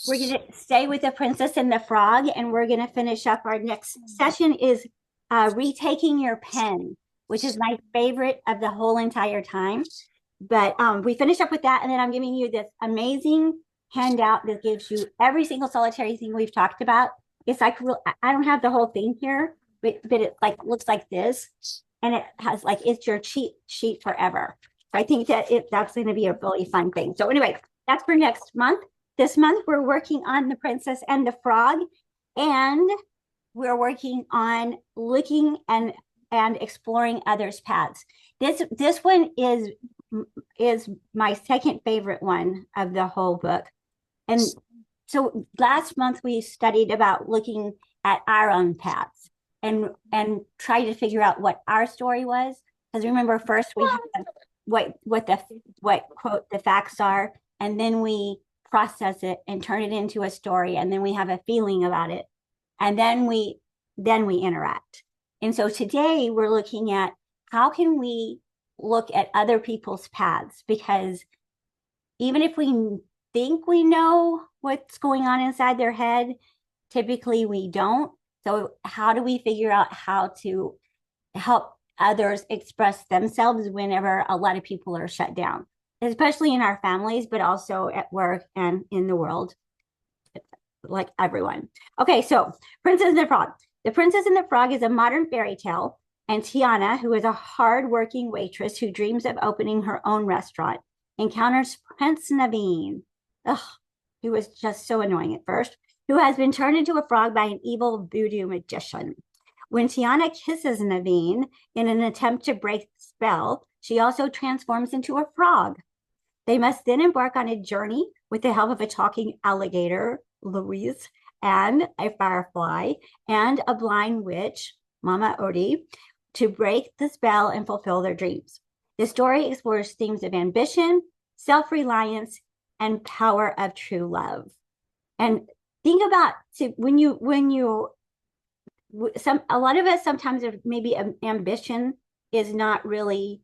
We're going to stay with the Princess and the Frog, and we're going to finish up. Our next session is retaking your pen, which is my favorite of the whole entire time. But we finish up with that, and then I'm giving you this amazing handout that gives you every single solitary thing we've talked about. It's like I don't have the whole thing here, but it like looks like this, and it has like it's your cheat sheet forever. So I think that that's going to be a really fun thing. So anyway, that's for next month. This month we're working on the Princess and the Frog, and we're working on looking and exploring others' paths. This one is my second favorite one of the whole book. And so last month we studied about looking at our own paths and try to figure out what our story was. Because remember, first we had what quote the facts are, and then we process it and turn it into a story, and then we have a feeling about it, and then we interact. And so today we're looking at how can we look at other people's paths, because even if we think we know what's going on inside their head, typically we don't. So how do we figure out how to help others express themselves whenever a lot of people are shut down, especially in our families, but also at work and in the world, like everyone. Okay, so Princess and the Frog. The Princess and the Frog is a modern fairy tale, and Tiana, who is a hard-working waitress who dreams of opening her own restaurant, encounters Prince Naveen, who was just so annoying at first, who has been turned into a frog by an evil voodoo magician. When Tiana kisses Naveen in an attempt to break the spell, she also transforms into a frog. They must then embark on a journey with the help of a talking alligator, Louise, and a firefly, and a blind witch, Mama Odie, to break the spell and fulfill their dreams. The story explores themes of ambition, self-reliance, and power of true love. And think about a lot of us sometimes maybe ambition is not really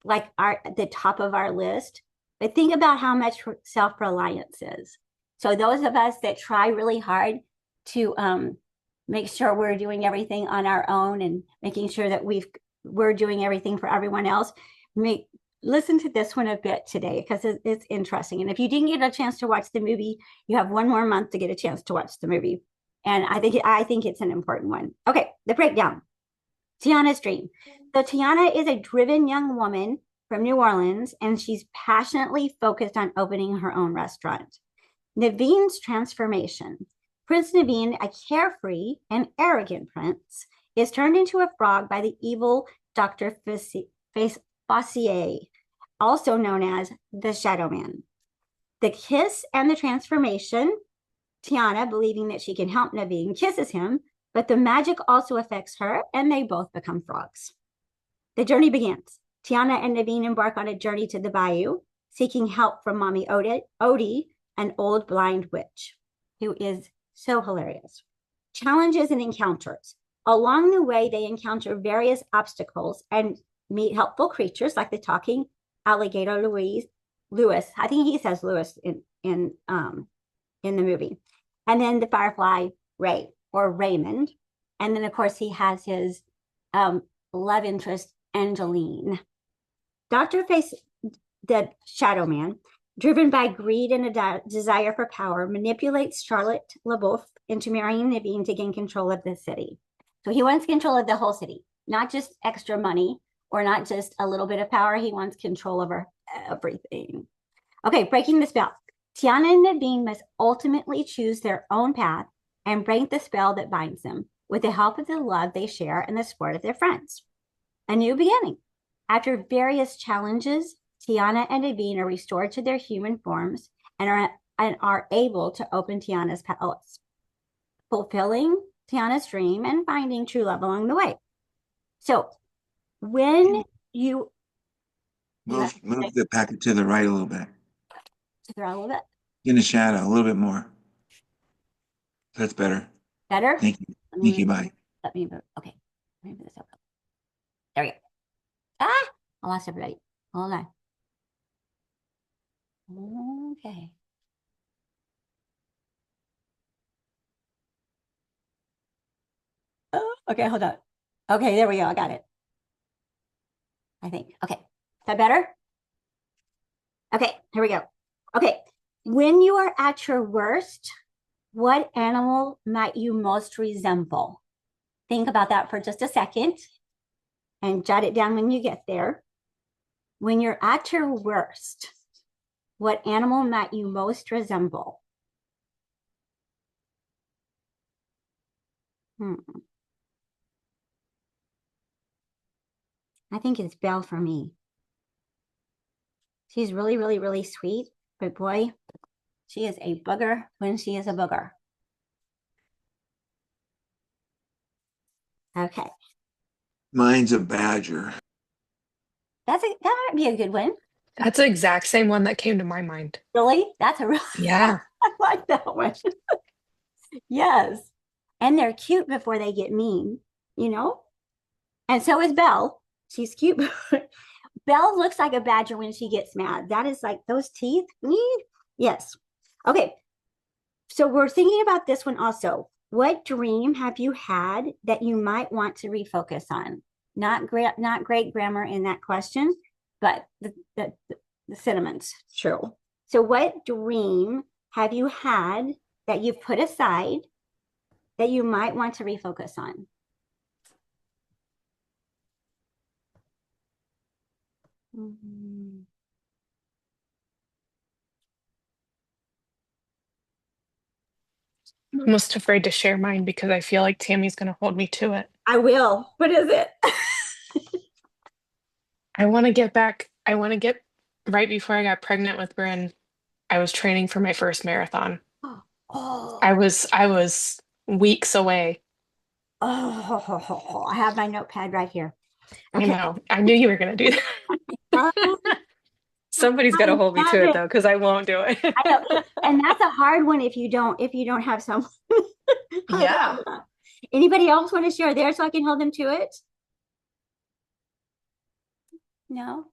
like the top of our list, but think about how much self-reliance is. So those of us that try really hard to make sure we're doing everything on our own and making sure that we're doing everything for everyone else, listen to this one a bit today, because it's interesting. And if you didn't get a chance to watch the movie, you have one more month to get a chance to watch the movie. And I think it's an important one. Okay, the breakdown. Tiana's dream. So Tiana is a driven young woman from New Orleans, and she's passionately focused on opening her own restaurant. Naveen's transformation. Prince Naveen, a carefree and arrogant prince, is turned into a frog by the evil Dr. Fossier, also known as the Shadow Man. The kiss and the transformation. Tiana, believing that she can help Naveen, kisses him, but the magic also affects her, and they both become frogs. The journey begins. Tiana and Naveen embark on a journey to the bayou, seeking help from Mommy Odie, an old blind witch, who is so hilarious. Challenges and encounters. Along the way, they encounter various obstacles and meet helpful creatures like the talking alligator Lewis. I think he says Lewis in the movie. And then the firefly Ray or Raymond. And then of course he has his love interest Angeline. Dr. Face, the Shadow Man, driven by greed and a desire for power, manipulates Charlotte LaBeouf into marrying Naveen to gain control of the city. So he wants control of the whole city, not just extra money or not just a little bit of power. He wants control over everything. Okay, breaking the spell. Tiana and Naveen must ultimately choose their own path and break the spell that binds them with the help of the love they share and the support of their friends. A new beginning. After various challenges, Tiana and Naveen are restored to their human forms and are able to open Tiana's palace, fulfilling Tiana's dream and finding true love along the way. So when you move the packet to the right a little bit. To the right a little bit. In the shadow, a little bit more. That's better. Better? Thank you. Thank you. Bye. Let me move. Okay. Let me move this up. There we go. Ah! I lost everybody. Hold on. Okay. Okay, hold on. Okay, there we go. I got it. I think. Okay. Is that better? Okay, here we go. Okay. When you are at your worst, what animal might you most resemble? Think about that for just a second and jot it down when you get there. When you're at your worst, what animal might you most resemble? Hmm. I think it's Belle for me. She's really, really, really sweet, but boy, she is a booger when she is a booger. Okay, Mine's a badger. that might be a good one. That's the exact same one that came to my mind. Really? That's a real Yeah. I like that one. Yes. And they're cute before they get mean, you know? And so is Belle. She's cute. Belle looks like a badger when she gets mad. That is like those teeth. Yes. Okay. So we're thinking about this one also. What dream have you had that you might want to refocus on? Not great grammar in that question, but the sentiments true. So what dream have you had that you've put aside that you might want to refocus on? Mhm. I'm almost afraid to share mine because I feel like Tammy's going to hold me to it. I will. What is it? I want to get back. I want to get right before I got pregnant with Bryn. I was training for my first marathon. Oh, I was weeks away. I have my notepad right here. I Okay. know. I knew you were going to do Oh, that. Somebody's got I to hold me love to it it. though, because I won't do it. I know. And that's a hard one if you don't have someone. I love Yeah. that. Anybody else want to share there so I can hold them to it? No.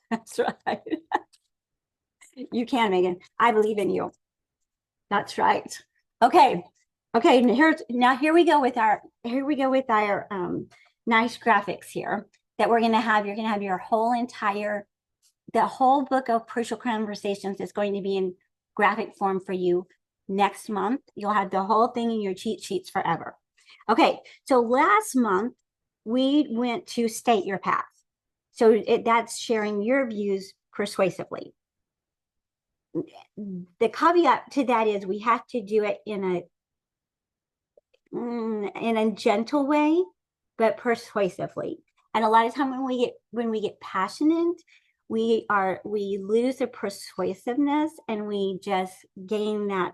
That's right. You can, Megan. I believe in you. That's right. Okay. Okay. Here we go with our nice graphics here that we're gonna have. You're gonna have the whole book of Crucial Conversations is going to be in graphic form for you next month. You'll have the whole thing in your cheat sheets forever. Okay, so last month we went to state your path. So that's sharing your views persuasively. The caveat to that is we have to do it in a gentle way, but persuasively. And a lot of time when we get passionate, we lose the persuasiveness and we just gain that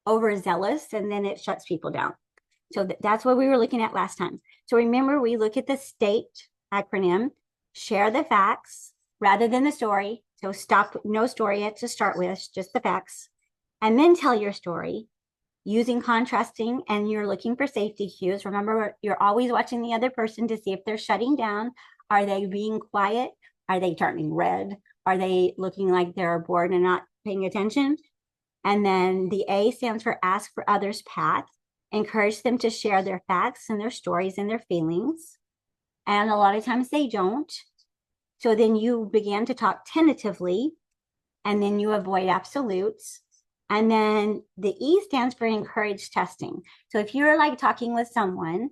overzealous and then it shuts people down. So that's what we were looking at last time. So remember, we look at the STATE acronym, share the facts rather than the story. So stop, no story to start with, just the facts, and then tell your story using contrasting, and you're looking for safety cues. Remember, you're always watching the other person to see if they're shutting down. Are they being quiet? Are they turning red? Are they looking like they're bored and not paying attention? And then the A stands for ask for others' path. Encourage them to share their facts and their stories and their feelings. And a lot of times they don't. So then you begin to talk tentatively, and then you avoid absolutes. And then the E stands for encourage testing. So if you're like talking with someone,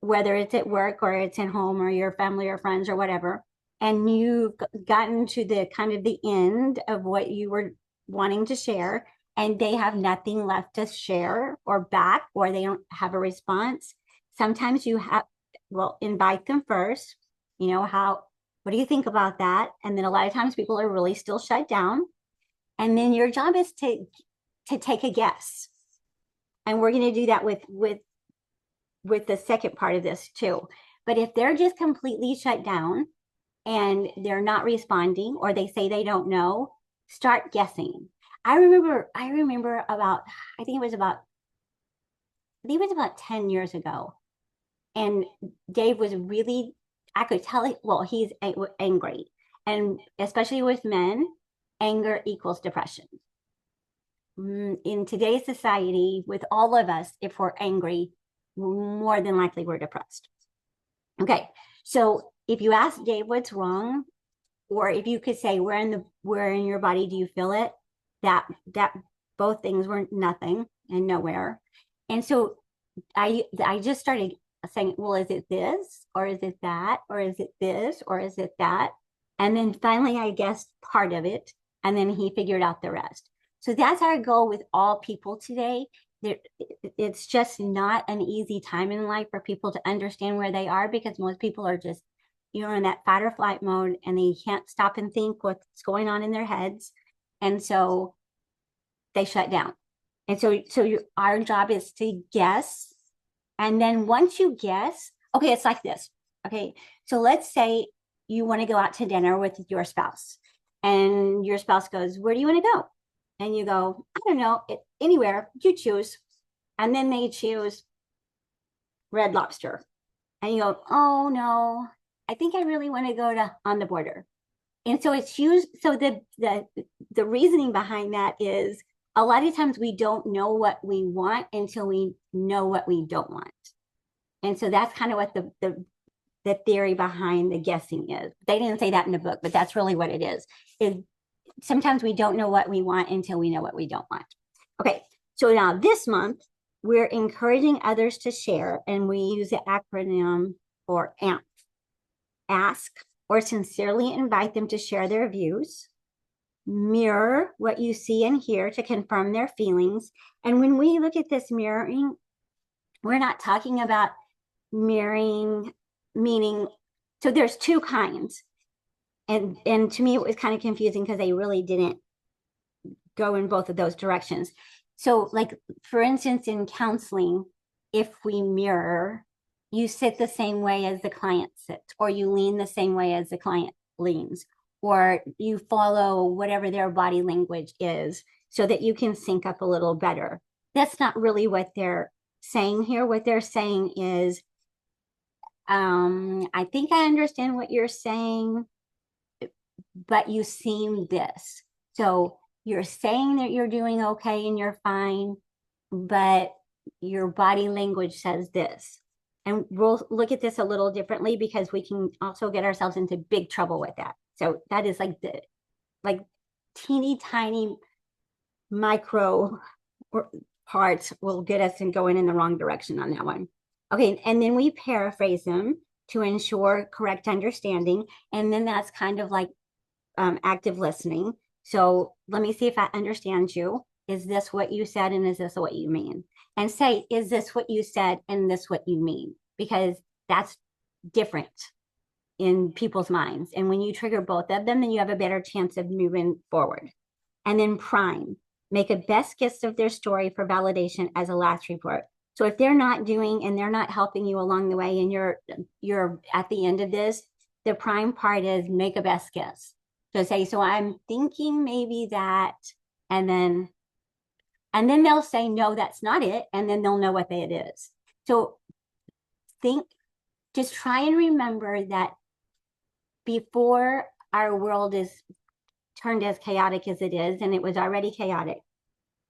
whether it's at work or it's at home or your family or friends or whatever, and you've gotten to the kind of the end of what you were wanting to share, and they have nothing left to share or back, or they don't have a response, sometimes invite them first. You know, what do you think about that? And then a lot of times people are really still shut down. And then your job is to take a guess. And we're going to do that with the second part of this too. But if they're just completely shut down and they're not responding or they say they don't know, start guessing. I remember about I think it was about 10 years ago. And Dave was really, I could tell he's angry. And especially with men, anger equals depression. In today's society, with all of us, if we're angry, more than likely we're depressed. Okay, so if you ask Dave what's wrong, or if you could say where in your body do you feel it, that both things were nothing and nowhere. And so I just started saying, well, is it this, or is it that, or is it this, or is it that? And then finally I guessed part of it, and then he figured out the rest. So that's our goal with all people today. It's just not an easy time in life for people to understand where they are, because most people are just, in that fight or flight mode, and they can't stop and think what's going on in their heads. And so they shut down. And so our job is to guess. And then once you guess, okay, it's like this. Okay, so let's say you want to go out to dinner with your spouse, and your spouse goes, where do you want to go? And you go, I don't know, anywhere, you choose. And then they choose Red Lobster. And you go, oh no, I think I really want to go to On the Border. And so it's used. So the reasoning behind that is, a lot of times we don't know what we want until we know what we don't want. And so that's kind of what the theory behind the guessing is. They didn't say that in the book, but that's really what it is sometimes we don't know what we want until we know what we don't want. Okay, so now this month, we're encouraging others to share, and we use the acronym for AMP. Ask or sincerely invite them to share their views. Mirror what you see and hear to confirm their feelings. And when we look at this mirroring, we're not talking about mirroring, meaning, so there's two kinds. And to me, it was kind of confusing because they really didn't go in both of those directions. So like, for instance, in counseling, if we mirror, you sit the same way as the client sits, or you lean the same way as the client leans, or you follow whatever their body language is so that you can sync up a little better. That's not really what they're saying here. What they're saying is, I think I understand what you're saying, but you seem this. So you're saying that you're doing okay and you're fine, but your body language says this. And we'll look at this a little differently, because we can also get ourselves into big trouble with that. So that is like teeny tiny micro parts will get us and going in the wrong direction on that one. Okay, and then we paraphrase them to ensure correct understanding. And then that's kind of like active listening. So let me see if I understand you. Is this what you said, and is this what you mean? And say, is this what you said, and this what you mean? Because that's different in people's minds. And when you trigger both of them, then you have a better chance of moving forward. And then prime, make a best guess of their story for validation as a last report. So if they're not doing and they're not helping you along the way, and you're at the end of this, the prime part is make a best guess. So say, so I'm thinking maybe that, and then they'll say, no, that's not it. And then they'll know what it is. So just try and remember that before our world is turned as chaotic as it is, and it was already chaotic,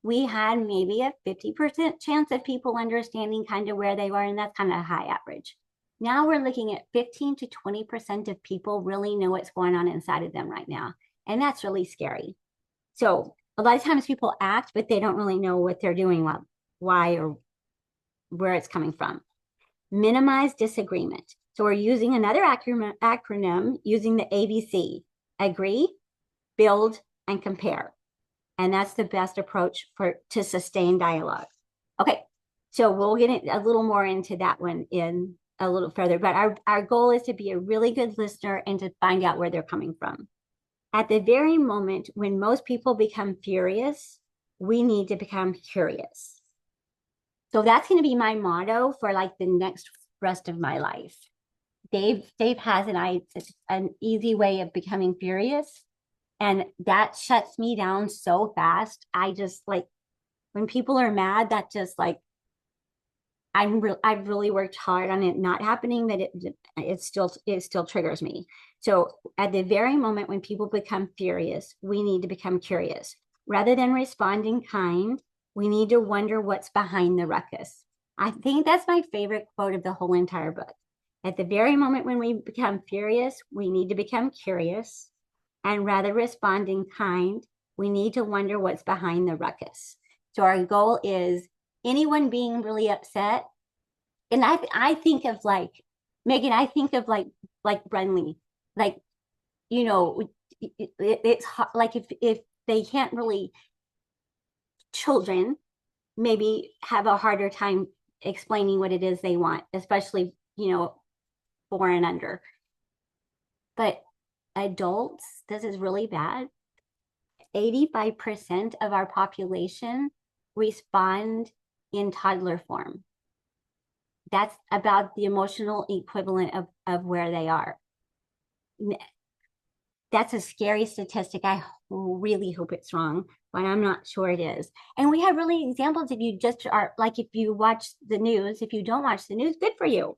we had maybe a 50% chance of people understanding kind of where they were, and that's kind of a high average. Now we're looking at 15 to 20% of people really know what's going on inside of them right now. And that's really scary. So a lot of times people act, but they don't really know what they're doing, why, or where it's coming from. Minimize disagreement. So we're using another acronym using the ABC: agree, build, and compare. And that's the best approach to sustain dialogue. Okay, so we'll get a little more into that one in a little further, but our goal is to be a really good listener and to find out where they're coming from. At the very moment when most people become furious, we need to become curious. So that's going to be my motto for like the next rest of my life. Dave has an easy way of becoming furious, and that shuts me down so fast. I just like, when people are mad, that just like, I've really worked hard on it not happening, but it still triggers me. So at the very moment when people become furious, we need to become curious. Rather than responding kind, we need to wonder what's behind the ruckus. I think that's my favorite quote of the whole entire book. At the very moment when we become furious, we need to become curious. And rather respond in kind, we need to wonder what's behind the ruckus. So our goal is anyone being really upset. And I think of like, Megan, I think of like Brenly, like, you know, it's like if they can't really, children maybe have a harder time explaining what it is they want, especially, 4 and under. But adults, this is really bad. 85% of our population respond in toddler form. That's about the emotional equivalent of where they are. That's a scary statistic. I really hope it's wrong, but I'm not sure it is. And we have really examples if you just are like, if you watch the news, if you don't watch the news, good for you.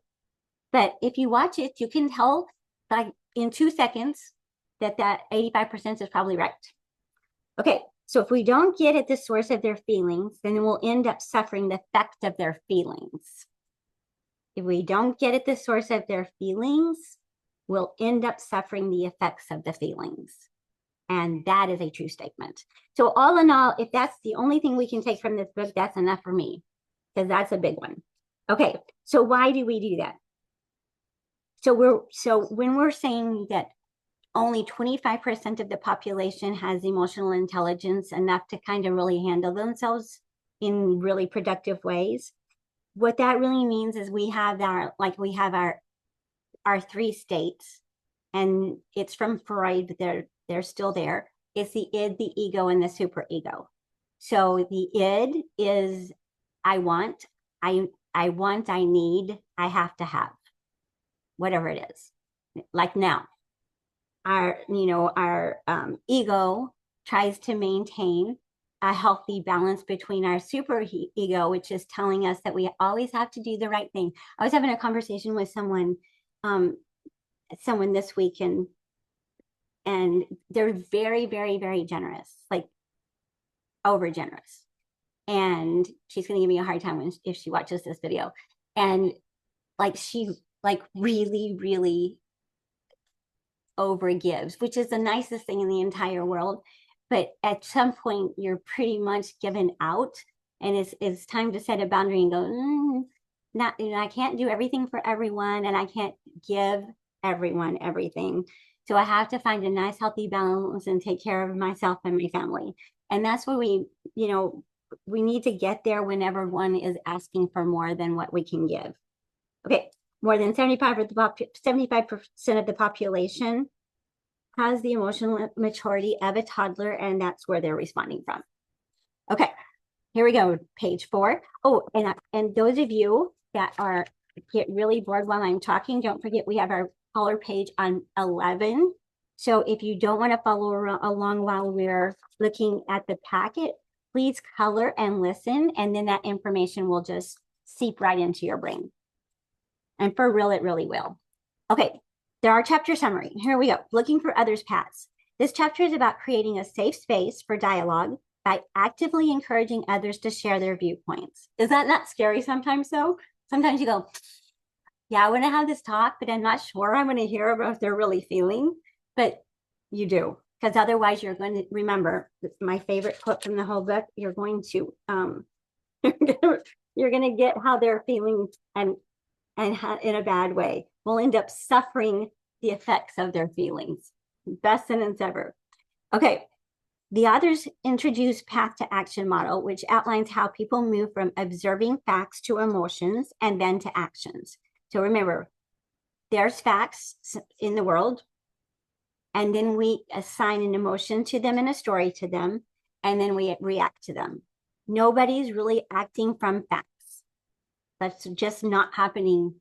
But if you watch it, you can tell like in 2 seconds that 85% is probably right. Okay, so if we don't get at the source of their feelings, then we'll end up suffering the effect of their feelings. If we don't get at the source of their feelings, we'll end up suffering the effects of the feelings. And that is a true statement. So all in all, if that's the only thing we can take from this book, that's enough for me, because that's a big one. Okay, so why do we do that? So when we're saying that only 25% of the population has emotional intelligence enough to kind of really handle themselves in really productive ways, what that really means is we have our 3 states, and it's from Freud, but they're still there. It's the id, the ego, and the superego. So the id is I want, I want, I need, I have to have, whatever it is. Like now, our ego tries to maintain a healthy balance between our super ego, which is telling us that we always have to do the right thing. I was having a conversation with someone this week, and they're very, very, very generous, like over generous. And she's going to give me a hard time if she watches this video. And like she like really, really over gives, which is the nicest thing in the entire world. But at some point, you're pretty much given out, and it's time to set a boundary and go, not, I can't do everything for everyone, and I can't give everyone everything. So I have to find a nice, healthy balance and take care of myself and my family. And that's where we need to get there whenever one is asking for more than what we can give. Okay, more than 75% of the population has the emotional maturity of a toddler, and that's where they're responding from. Okay, here we go, page 4. Oh, and those of you that get really bored while I'm talking, don't forget we have our color page on 11. So if you don't want to follow along while we're looking at the packet, please color and listen, and then that information will just seep right into your brain. And for real, it really will. Okay, there are chapter summary. Here we go. Looking for others' paths. This chapter is about creating a safe space for dialogue by actively encouraging others to share their viewpoints. Is that not scary sometimes though? Sometimes you go, yeah, I want to have this talk, but I'm not sure I'm going to hear about what they're really feeling. But you do, because otherwise you're going to remember my favorite quote from the whole book. You're going to you're going to get how they're feeling, and in a bad way. We'll end up suffering the effects of their feelings. Best sentence ever. Okay. The authors introduce path to action model, which outlines how people move from observing facts to emotions and then to actions. So remember, there's facts in the world, and then we assign an emotion to them and a story to them, and then we react to them. Nobody's really acting from facts. That's just not happening.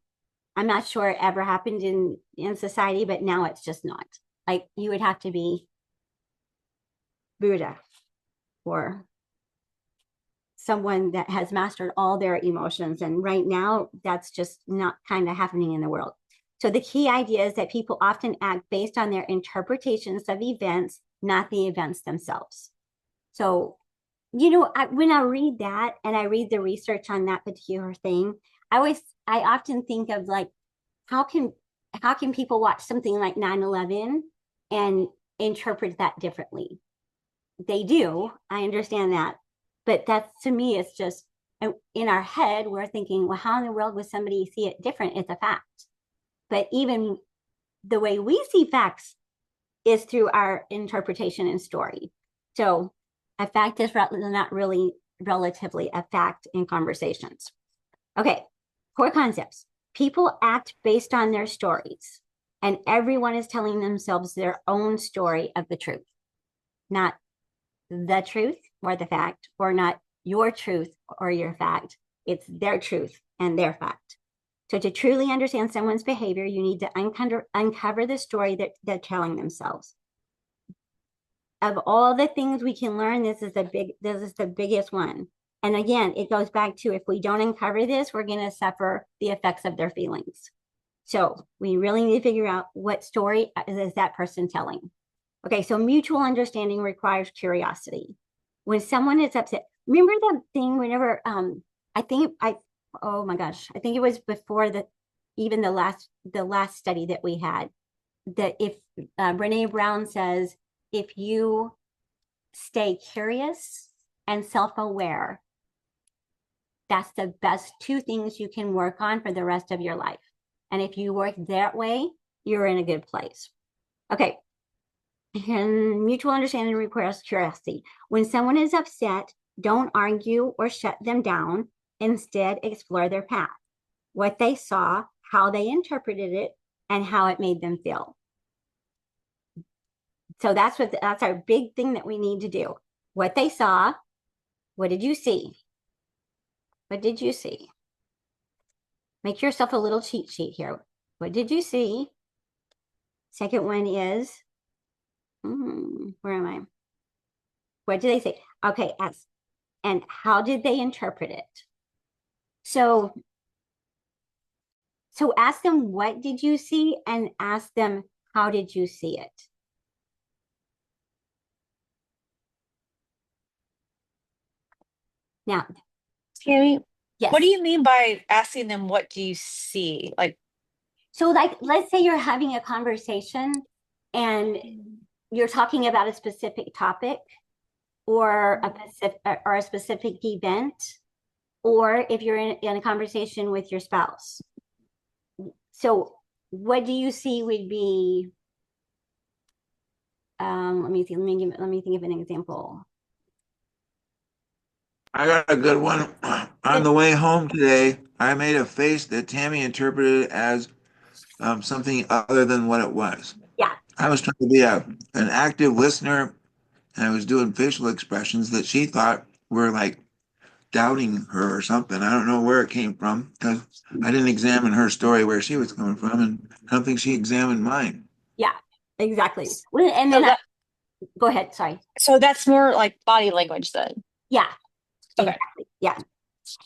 I'm not sure it ever happened in society, but now it's just not. Like, you would have to be Buddha or someone that has mastered all their emotions. And right now, that's just not kind of happening in the world. So the key idea is that people often act based on their interpretations of events, not the events themselves. So when I read that and I read the research on that particular thing, I often think of like, how can how can people watch something like 9/11 and interpret that differently? They do. I understand that. But that's, to me, it's just in our head, we're thinking, well, how in the world would somebody see it different? It's a fact. But even the way we see facts is through our interpretation and story. So a fact is not really relatively a fact in conversations. Okay, core concepts. People act based on their stories, and everyone is telling themselves their own story of the truth, not the truth or the fact, or not your truth or your fact. It's their truth and their fact. So to truly understand someone's behavior, you need to uncover the story that they're telling themselves. Of all the things we can learn, this is the biggest one. And again, it goes back to, if we don't uncover this, we're going to suffer the effects of their feelings. So we really need to figure out, what story is that person telling? Okay, so mutual understanding requires curiosity. When someone is upset, remember that thing whenever I think I oh my gosh, I think it was before even the last study that we had, that if Brene Brown says, if you stay curious and self-aware, that's the best two things you can work on for the rest of your life. And if you work that way, you're in a good place. Okay. And mutual understanding requires curiosity. When someone is upset, don't argue or shut them down. Instead, explore their path, what they saw, how they interpreted it, and how it made them feel. So that's our big thing that we need to do. What they saw. What did you see? What did you see? Make yourself a little cheat sheet here. What did you see? Second one is, where am I? What did they say? Okay, and how did they interpret it? So ask them, what did you see? And ask them, how did you see it? Now, Tammy, yes. what do you mean by asking them, what do you see? Like, So like, let's say you're having a conversation and you're talking about a specific topic, or a specific event, or if you're in a conversation with your spouse. So what do you see would be, let me think of an example. I got a good one. On the way home today, I made a face that Tammy interpreted as something other than what it was. Yeah. I was trying to be an active listener, and I was doing facial expressions that she thought were like doubting her or something. I don't know where it came from, because I didn't examine her story where she was coming from, and I don't think she examined mine. Yeah, exactly. And so then go ahead. Sorry. so that's more like body language then. Yeah, Okay. exactly. Yeah.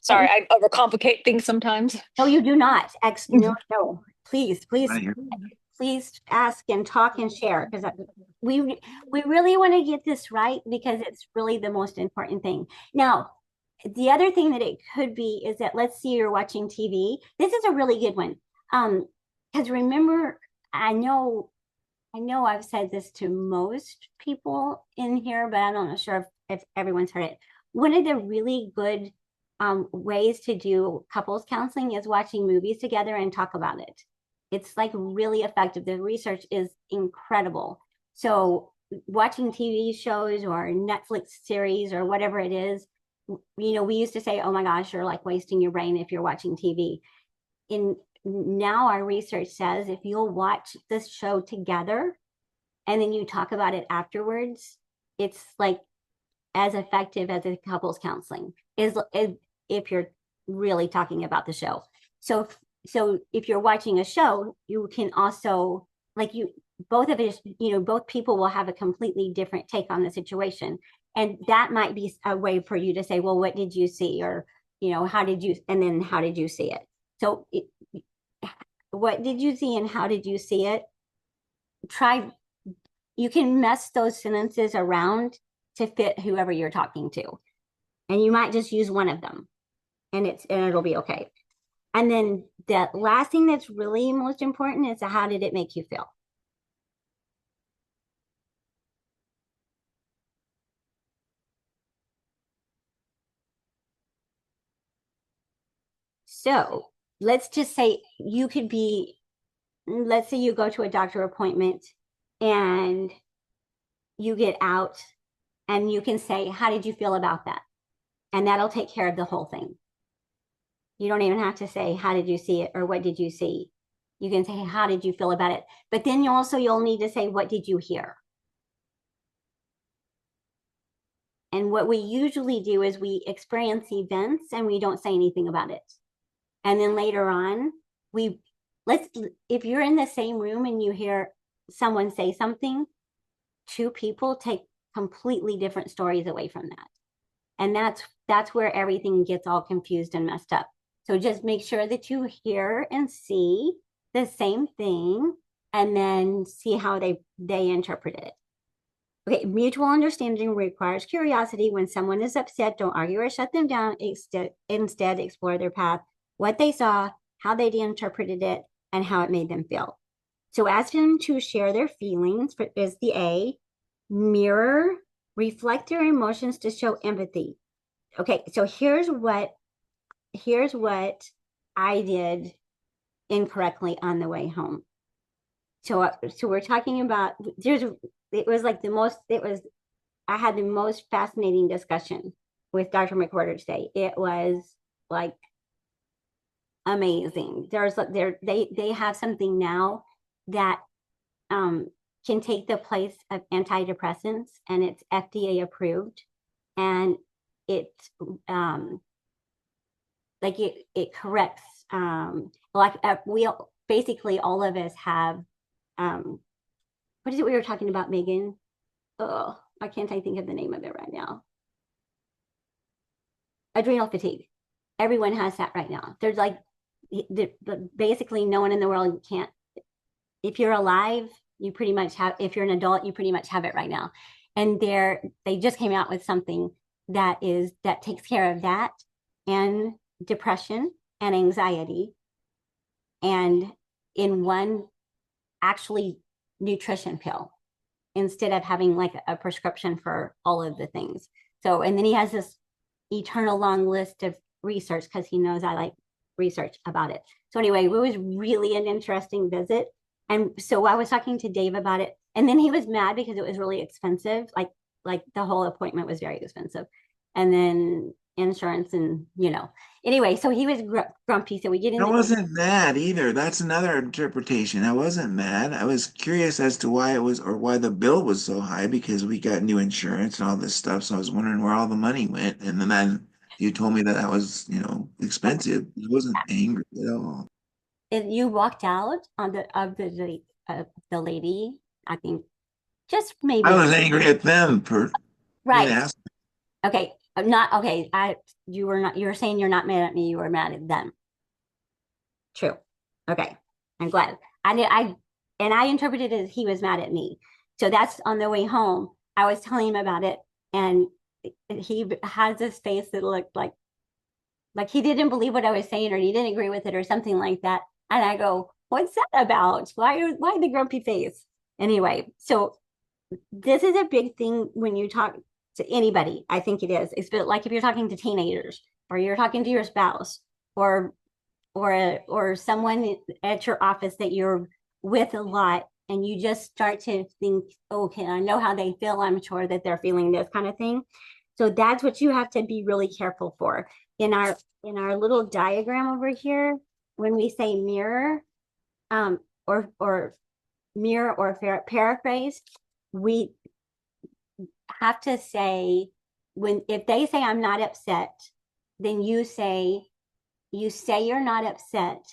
Sorry, I overcomplicate things sometimes. No, you do not. No. Please, Right here. please ask and talk and share, because we really want to get this right, because it's really the most important thing. Now, the other thing that it could be is that, let's see, you're watching TV. This is a really good one. Because remember, I know I've said this to most people in here, but I'm not sure if everyone's heard it. One of the really good ways to do couples counseling is watching movies together and talk about it. It's like really effective. The research is incredible. So watching TV shows or Netflix series or whatever it is, we used to say, oh my gosh, you're like wasting your brain if you're watching TV. Now our research says, if you'll watch this show together and then you talk about it afterwards, it's like as effective as a couples counseling is if you're really talking about the show. So if you're watching a show, you can also, like, both people will have a completely different take on the situation. And that might be a way for you to say, well, what did you see? Or, how did you see it? So what did you see and how did you see it? You can mess those sentences around to fit whoever you're talking to. And you might just use one of them and it'll be okay. And then the last thing that's really most important is how did it make you feel? So let's just say let's say you go to a doctor appointment and you get out and you can say, how did you feel about that? And that'll take care of the whole thing. You don't even have to say, how did you see it or what did you see? You can say, how did you feel about it? But then you'll need to say, what did you hear? And what we usually do is we experience events and we don't say anything about it. And then later on, if you're in the same room and you hear someone say something, two people take completely different stories away from that. And that's where everything gets all confused and messed up. So just make sure that you hear and see the same thing and then see how they interpret it. Okay, mutual understanding requires curiosity. When someone is upset, don't argue or shut them down. Instead, explore their path, what they saw, how they interpreted it, and how it made them feel. So ask them to share their feelings is the A. Mirror, reflect their emotions to show empathy. Okay, so here's what I did incorrectly on the way home. So we're talking about I had the most fascinating discussion with Dr. McWhorter today. It was like amazing. They have something now that can take the place of antidepressants, and it's FDA approved, and it it corrects we basically all of us have what is it we were talking about, Megan? Oh, why can't I think of the name of it right now? Adrenal fatigue. Everyone has that right now. There's basically no one in the world can't. If you're alive, you pretty much have. If you're an adult, you pretty much have it right now. And they just came out with something that takes care of that and depression and anxiety, and in one actually nutrition pill instead of having like a prescription for all of the things. So, and then he has this eternal long list of research because he knows I like research about it. So anyway, it was really an interesting visit. And so I was talking to Dave about it, and then he was mad because it was really expensive. Like the whole appointment was very expensive. And then insurance and, anyway, so he was grumpy. So we get I into wasn't mad either. That's another interpretation. I wasn't mad. I was curious as to why it was or why the bill was so high because we got new insurance and all this stuff. So I was wondering where all the money went. And then you told me that that was, expensive. I wasn't angry at all. you walked out on the lady, I think just maybe I was angry at them for being right. asked. Okay. I'm not okay. You were not, you were saying you're not mad at me, you were mad at them. True. Okay. I'm glad. I interpreted it as he was mad at me. So that's on the way home. I was telling him about it, and he has this face that looked like he didn't believe what I was saying, or he didn't agree with it, or something like that. And I go, "What's that about? Why the grumpy face?" Anyway, so this is a big thing when you talk to anybody. I think it is. It's like if you're talking to teenagers, or you're talking to your spouse, or or someone at your office that you're with a lot, and you just start to think, okay, I know how they feel. I'm sure that they're feeling this kind of thing. So that's what you have to be really careful for. In our little diagram over here, when we say mirror, or mirror or paraphrase, we have to say, if they say I'm not upset, then you say you're not upset,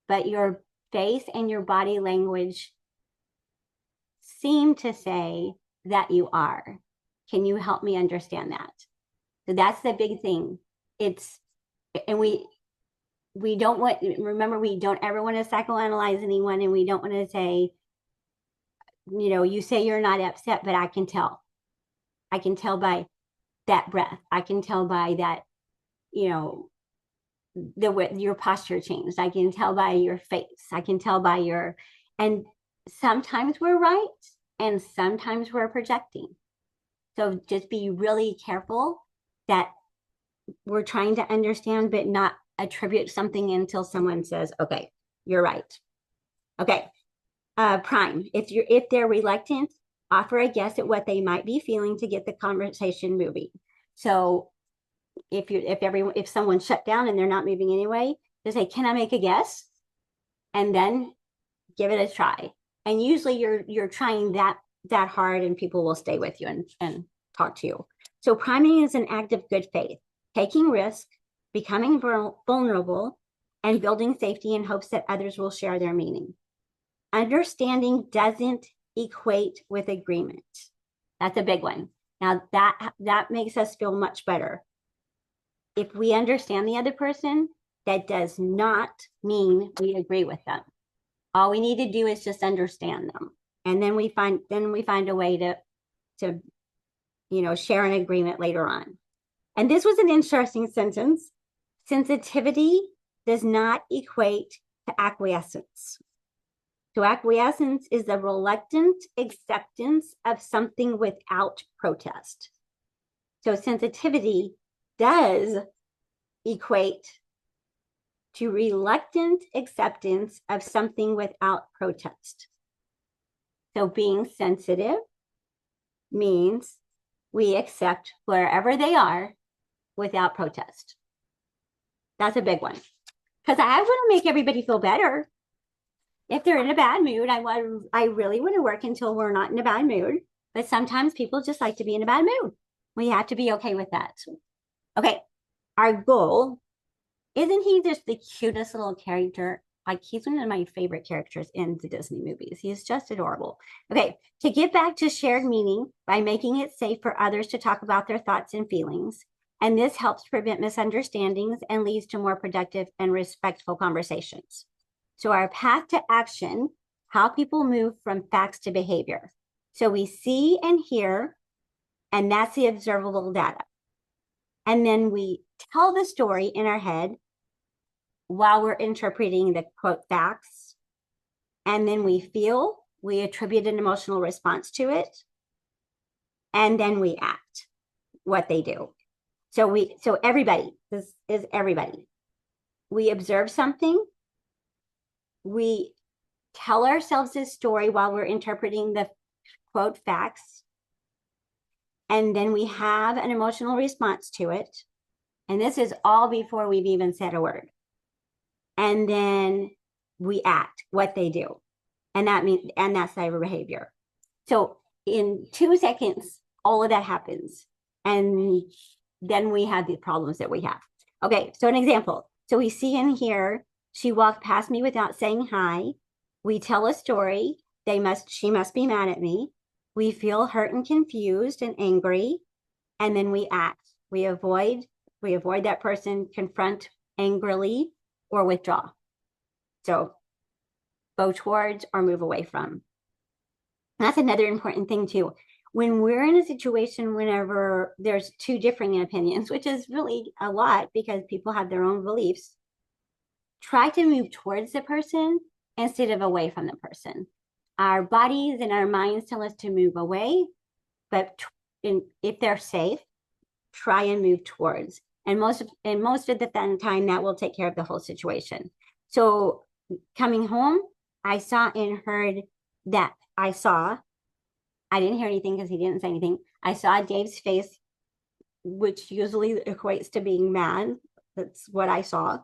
but your face and your body language seem to say that you are. Can you help me understand that? So that's the big thing. And we don't want, remember, we don't ever want to psychoanalyze anyone, and we don't want to say, you say you're not upset, but I can tell by that breath. I can tell by that, you know, the way your posture changed. I can tell by your face. I can tell by your, and sometimes we're right and sometimes we're projecting. So just be really careful that we're trying to understand, but not attribute something until someone says, okay, you're right. Okay. Prime. If they're reluctant, offer a guess at what they might be feeling to get the conversation moving. So if someone shut down and they're not moving anyway, just say, can I make a guess? And then give it a try. And usually you're trying that hard and people will stay with you and talk to you. So priming is an act of good faith, taking risk, becoming vulnerable, and building safety in hopes that others will share their meaning. Understanding doesn't equate with agreement. That's a big one. Now that makes us feel much better. If we understand the other person, that does not mean we agree with them. All we need to do is just understand them. And then we find a way to share an agreement later on. And this was an interesting sentence. Sensitivity does not equate to acquiescence. So acquiescence is the reluctant acceptance of something without protest. So sensitivity does equate to reluctant acceptance of something without protest. So being sensitive means we accept wherever they are without protest. That's a big one. Because I want to make everybody feel better. If they're in a bad mood, I really want to work until we're not in a bad mood. But sometimes people just like to be in a bad mood. We have to be okay with that. Okay, our goal, isn't he just the cutest little character? Like, he's one of my favorite characters in the Disney movies. He's just adorable. Okay, to get back to shared meaning by making it safe for others to talk about their thoughts and feelings. And this helps prevent misunderstandings and leads to more productive and respectful conversations. So our path to action, how people move from facts to behavior. So we see and hear, and that's the observable data. And then we tell the story in our head while we're interpreting the quote facts. And then we feel, we attribute an emotional response to it. And then we act what they do. So everybody, this is everybody. We observe something. We tell ourselves this story while we're interpreting the quote facts. And then we have an emotional response to it. And this is all before we've even said a word. And then we act what they do. And that's cyber behavior. So in 2 seconds, all of that happens. And then we have the problems that we have. Okay, so an example. So we see in here, she walked past me without saying hi. We tell a story. She must be mad at me. We feel hurt and confused and angry. And then we act. We avoid that person, confront angrily, or withdraw. So go towards or move away from. That's another important thing too. When we're in a situation, whenever there's 2 differing opinions, which is really a lot because people have their own beliefs, try to move towards the person instead of away from the person. Our bodies and our minds tell us to move away, but if they're safe, try and move towards. And most of the time, that will take care of the whole situation. So coming home, I saw and heard that I didn't hear anything because he didn't say anything. I saw Dave's face, which usually equates to being mad. That's what I saw.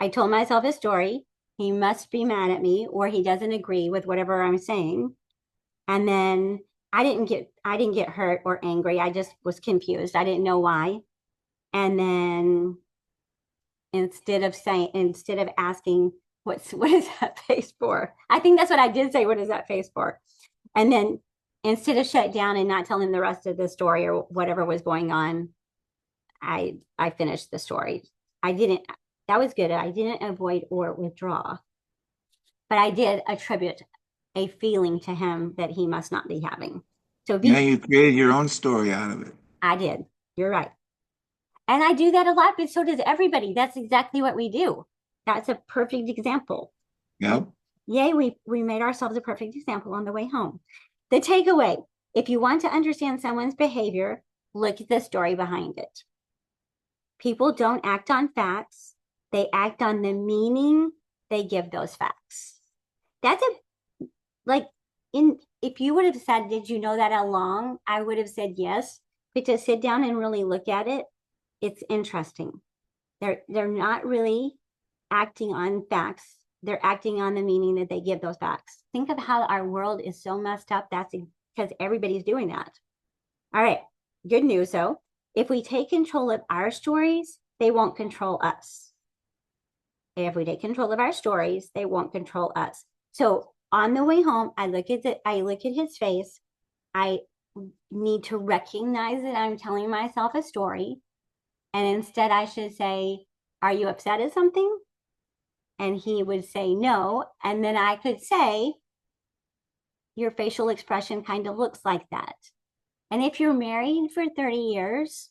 I told myself a story. He must be mad at me or he doesn't agree with whatever I'm saying. And then I didn't get hurt or angry. I just was confused. I didn't know why. And then instead of asking, what is that face for? I think that's what I did say. What is that face for? And then instead of shut down and not telling the rest of the story or whatever was going on, I finished the story. That was good. I didn't avoid or withdraw, but I did attribute a feeling to him that he must not be having. So Yeah, you created your own story out of it. I did. You're right. And I do that a lot, but so does everybody. That's exactly what we do. That's a perfect example. Yep. Yay, we made ourselves a perfect example on the way home. The takeaway, if you want to understand someone's behavior, look at the story behind it. People don't act on facts. They act on the meaning they give those facts. That's a, like, if you would have said, did you know that all along? I would have said yes. But to sit down and really look at it, it's interesting. They're not really acting on facts. They're acting on the meaning that they give those facts. Think of how our world is so messed up. That's because everybody's doing that. All right. Good news though. If we take control of our stories, they won't control us. If we take control of our stories, they won't control us. So on the way home, I look at his face. I need to recognize that I'm telling myself a story. And instead I should say, are you upset at something? And he would say no. And then I could say, your facial expression kind of looks like that. And if you're married for 30 years,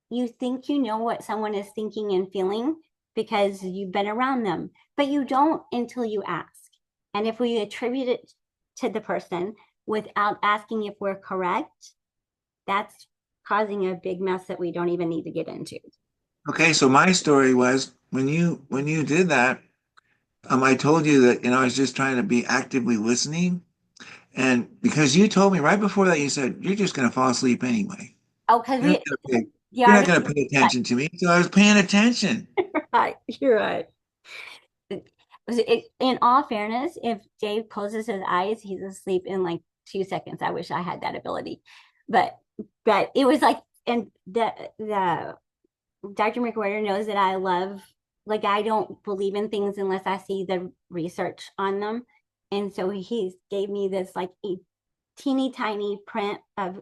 you think you know what someone is thinking and feeling because you've been around them, but you don't until you ask. And if we attribute it to the person without asking if we're correct, that's causing a big mess that we don't even need to get into. Okay, so my story was when you did that, I told you that I was just trying to be actively listening, and because you told me right before that, you said you're just going to fall asleep anyway. Oh, because You're not we, gonna pay, yeah, you're not going to pay attention to me, so I was paying attention. right, you're right. In all fairness, if Dave closes his eyes, he's asleep in like 2 seconds. I wish I had that ability, but it was like, and the Dr. McWhorter knows that I love, like, I don't believe in things unless I see the research on them, and so he gave me this like a teeny tiny print of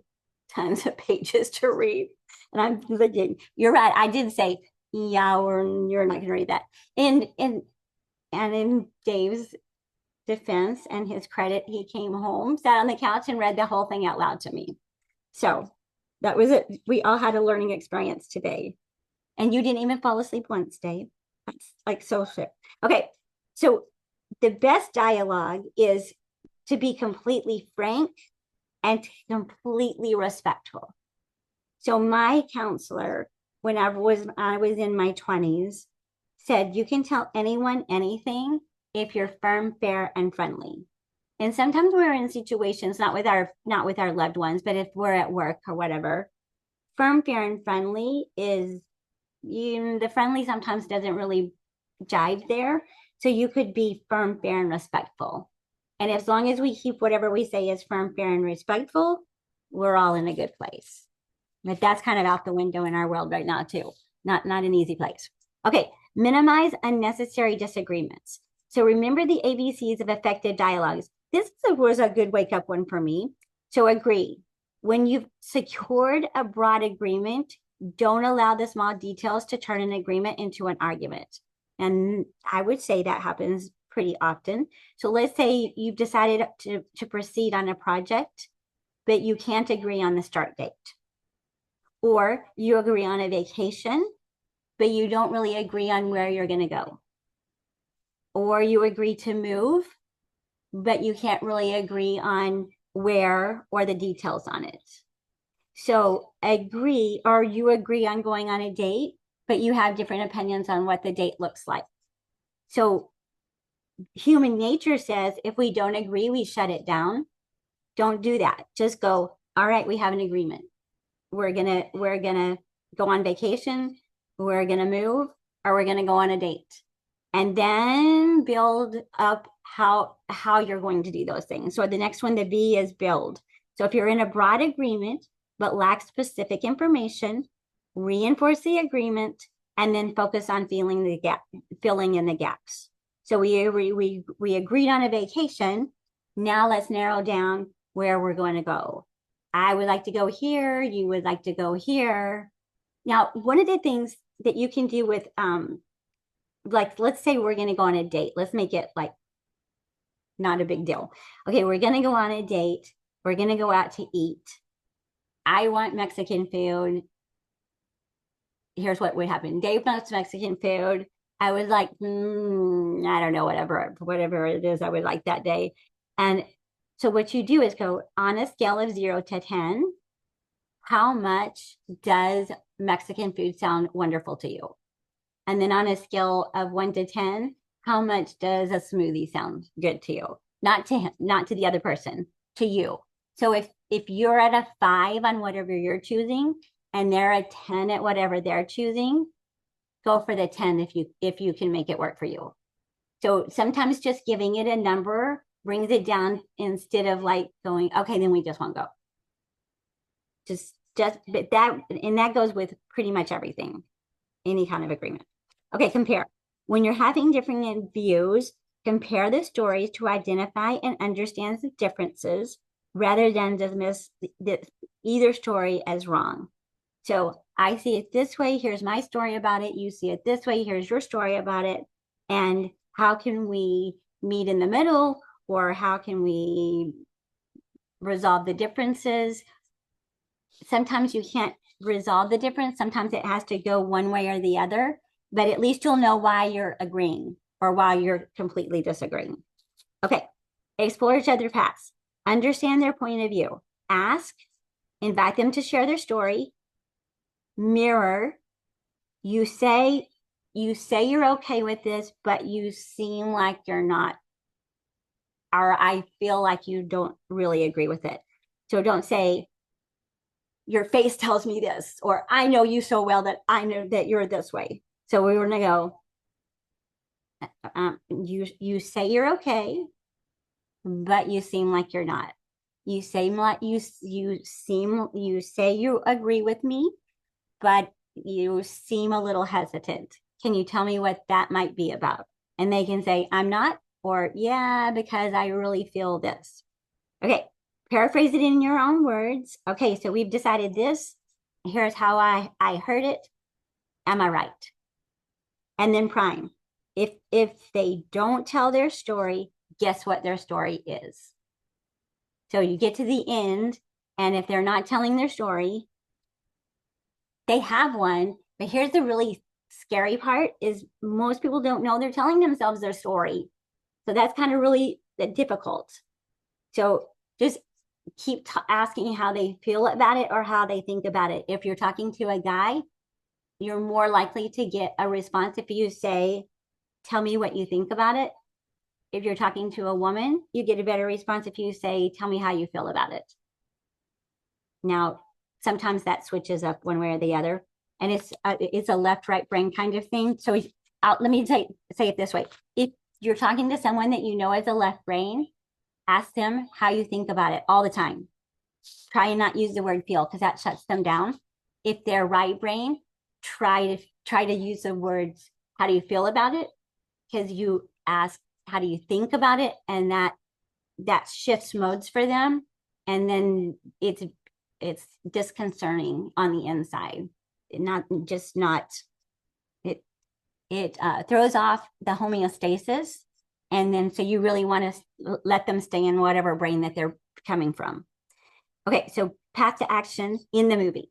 tons of pages to read, and I'm thinking, you're right. I did say, yeah, or you're not going to read that, and in Dave's defense and his credit, he came home, sat on the couch, and read the whole thing out loud to me. So that was it. We all had a learning experience today. And you didn't even fall asleep once, Dave. That's like so sick. Okay. So the best dialogue is to be completely frank and completely respectful. So my counselor, whenever I was in my 20s, said you can tell anyone anything if you're firm, fair, and friendly. And sometimes we're in situations not with our loved ones, but if we're at work or whatever, firm, fair, and friendly is the friendly sometimes doesn't really jive there. So you could be firm, fair, and respectful. And as long as we keep whatever we say as firm, fair, and respectful, we're all in a good place. But that's kind of out the window in our world right now, too. Not an easy place. Okay, minimize unnecessary disagreements. So remember the ABCs of effective dialogues. This was a good wake up one for me. So agree. When you've secured a broad agreement, don't allow the small details to turn an agreement into an argument. And I would say that happens pretty often. So let's say you've decided to proceed on a project, but you can't agree on the start date. Or you agree on a vacation, but you don't really agree on where you're going to go. Or you agree to move, but you can't really agree on where or the details on it. So agree, or you agree on going on a date, but you have different opinions on what the date looks like. So human nature says if we don't agree, we shut it down. Don't do that. Just go, all right, we have an agreement. We're gonna go on vacation, we're gonna move, or we're gonna go on a date. And then build up how you're going to do those things. So the next one, the B, is build. So if you're in a broad agreement but lack specific information, reinforce the agreement and then focus on filling in the gaps. So we agreed on a vacation. Now let's narrow down where we're going to go. I would like to go here. You would like to go here. Now, one of the things that you can do with like, let's say we're going to go on a date. Let's make it like not a big deal. Okay, we're going to go on a date. We're going to go out to eat. I want Mexican food. here's what would happen. Dave loves Mexican food. I was like, I don't know, whatever it is I would like that day. And so what you do is go on a scale of 0 to 10, how much does Mexican food sound wonderful to you? And then on a scale of 1 to 10, how much does a smoothie sound good to you? Not to him, not to the other person, to you. So if you're at a 5 on whatever you're choosing and they're a 10 at whatever they're choosing, go for the 10 if you can make it work for you. So sometimes just giving it a number brings it down instead of like going, okay, then we just won't go. But that goes with pretty much everything, any kind of agreement. Okay, compare. When you're having different views, compare the stories to identify and understand the differences rather than dismiss either story as wrong. So I see it this way. Here's my story about it. You see it this way. Here's your story about it. And how can we meet in the middle, or how can we resolve the differences? Sometimes you can't resolve the difference. Sometimes it has to go one way or the other, but at least you'll know why you're agreeing or why you're completely disagreeing. Okay, explore each other's paths. Understand their point of view. Ask, invite them to share their story. Mirror, you say you're okay with this, but you seem like you're not, or I feel like you don't really agree with it. So don't say, your face tells me this, or I know you so well that I know that you're this way. So we were gonna go, you say you're okay, but you seem like you're not. You seem like you say you agree with me, but you seem a little hesitant. Can you tell me what that might be about? And they can say, I'm not, or yeah, because I really feel this. Okay, paraphrase it in your own words. Okay, so we've decided this. Here's how I heard it. Am I right? And then prime. If they don't tell their story, guess what their story is? So you get to the end, and if they're not telling their story, they have one. But here's the really scary part is most people don't know they're telling themselves their story. So that's kind of really difficult. So just keep asking how they feel about it or how they think about it. If you're talking to a guy, you're more likely to get a response if you say, tell me what you think about it. If you're talking to a woman, you get a better response if you say, tell me how you feel about it. Now, sometimes that switches up one way or the other, and it's a left-right brain kind of thing. So let me say it this way. If you're talking to someone that you know is a left brain, ask them how you think about it all the time. Try and not use the word feel because that shuts them down. If they're right brain, try to use the words, how do you feel about it? Because you ask, how do you think about it? And that shifts modes for them. And then it's disconcerting on the inside. It throws off the homeostasis. And then, so you really want to let them stay in whatever brain that they're coming from. Okay, so path to action in the movie.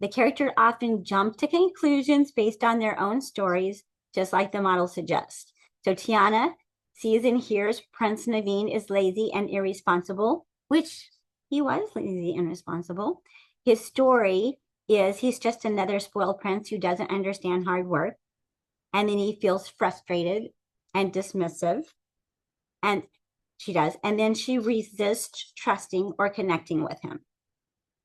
The characters often jump to conclusions based on their own stories, just like the model suggests. So Tiana sees and hears Prince Naveen is lazy and irresponsible, which he was lazy and irresponsible. His story is he's just another spoiled prince who doesn't understand hard work. And then he feels frustrated and dismissive. And she does. And then she resists trusting or connecting with him.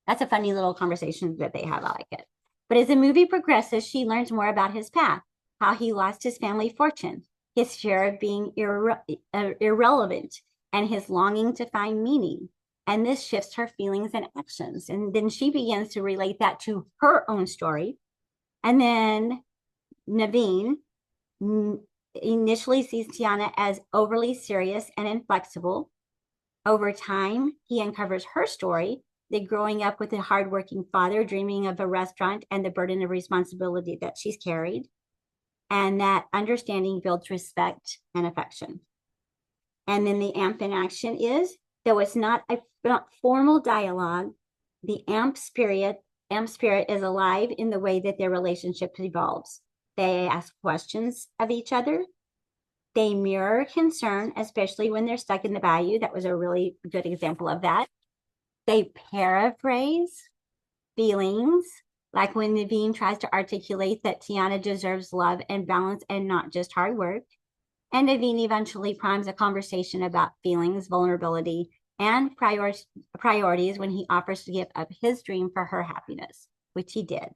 That's a funny little conversation that they have. I like it. But as the movie progresses, she learns more about his path, how he lost his family fortune, his fear of being irrelevant, and his longing to find meaning. And this shifts her feelings and actions. And then she begins to relate that to her own story. And then Naveen initially sees Tiana as overly serious and inflexible. Over time, he uncovers her story, that growing up with a hardworking father, dreaming of a restaurant and the burden of responsibility that she's carried. And that understanding builds respect and affection. And then the AMP in action is, though it's not formal dialogue, the AMP spirit M spirit is alive in the way that their relationship evolves. They ask questions of each other. They mirror concern, especially when they're stuck in the bayou. That was a really good example of that. They paraphrase feelings, like when Naveen tries to articulate that Tiana deserves love and balance and not just hard work. And Naveen eventually primes a conversation about feelings, vulnerability, and priorities when he offers to give up his dream for her happiness, which he did.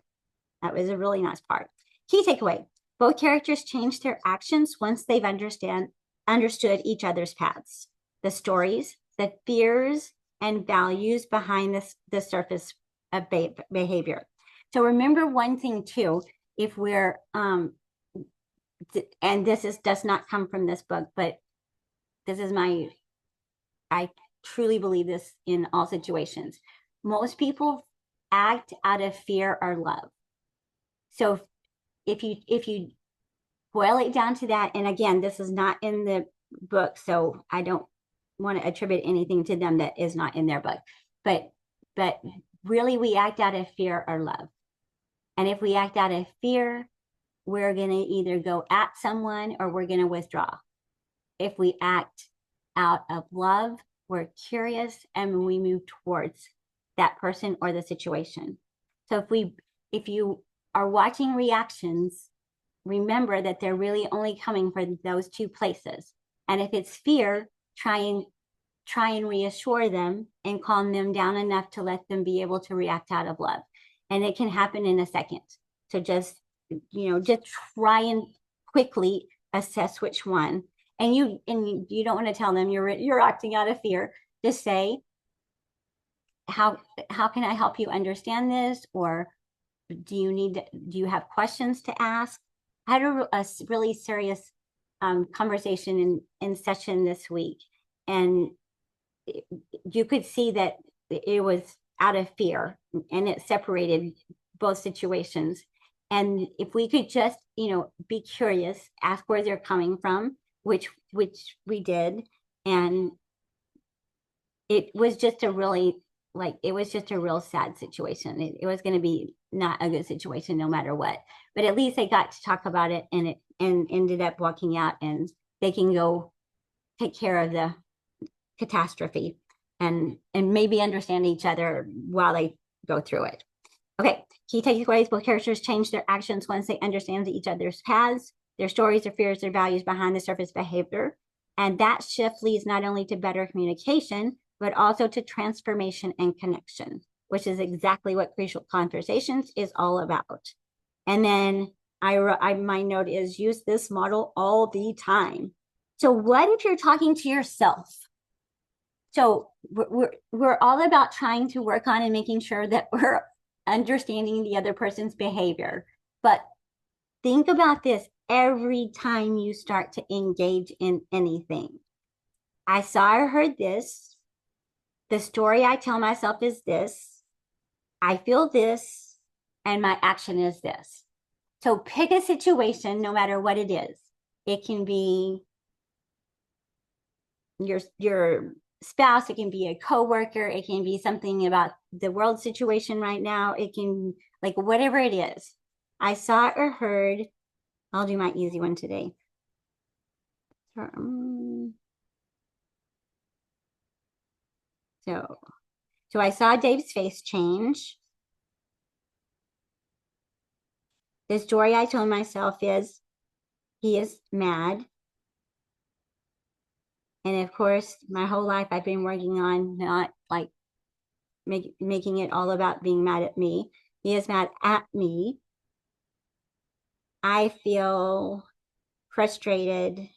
That was a really nice part. Key takeaway: both characters change their actions once they've understood each other's paths, the stories, the fears, and values behind the surface of behavior. So remember one thing too, if we're and does not come from this book, but this is I truly believe this in all situations. Most people act out of fear or love. So if you boil it down to that, and again, this is not in the book, so I don't want to attribute anything to them that is not in their book, but really we act out of fear or love. And if we act out of fear, we're going to either go at someone or we're going to withdraw. If we act out of love, we're curious and we move towards that person or the situation. So if you are watching reactions, remember that they're really only coming from those two places. And if it's fear, try and reassure them and calm them down enough to let them be able to react out of love. And it can happen in a second. So just try and quickly assess which one. And you don't want to tell them you're acting out of fear. Just say, how can I help you understand this? Or do you have questions to ask? I had a really serious conversation in session this week, and you could see that it was out of fear, and it separated both situations. And if we could just be curious, ask where they're coming from, which we did, and it was just a really it was just a real sad situation. It was going to be not a good situation no matter what, but at least they got to talk about it, and ended up walking out, and they can go take care of the catastrophe and maybe understand each other while they go through it. Okay, key takeaways: both characters change their actions once they understand each other's paths, their stories, their fears, their values behind the surface behavior. And that shift leads not only to better communication, but also to transformation and connection, which is exactly what Crucial Conversations is all about. And then my note is use this model all the time. So what if you're talking to yourself? So we're all about trying to work on and making sure that we're understanding the other person's behavior. But think about this every time you start to engage in anything. I saw or heard this. The story I tell myself is this. I feel this, and my action is this. So pick a situation, no matter what it is. It can be your spouse, it can be a coworker, it can be something about the world situation right now. It can, whatever it is. I saw or heard. I'll do my easy one today. So I saw Dave's face change. The story I told myself is he is mad. And of course, my whole life I've been working on not making it all about being mad at me. He is mad at me. I feel frustrated.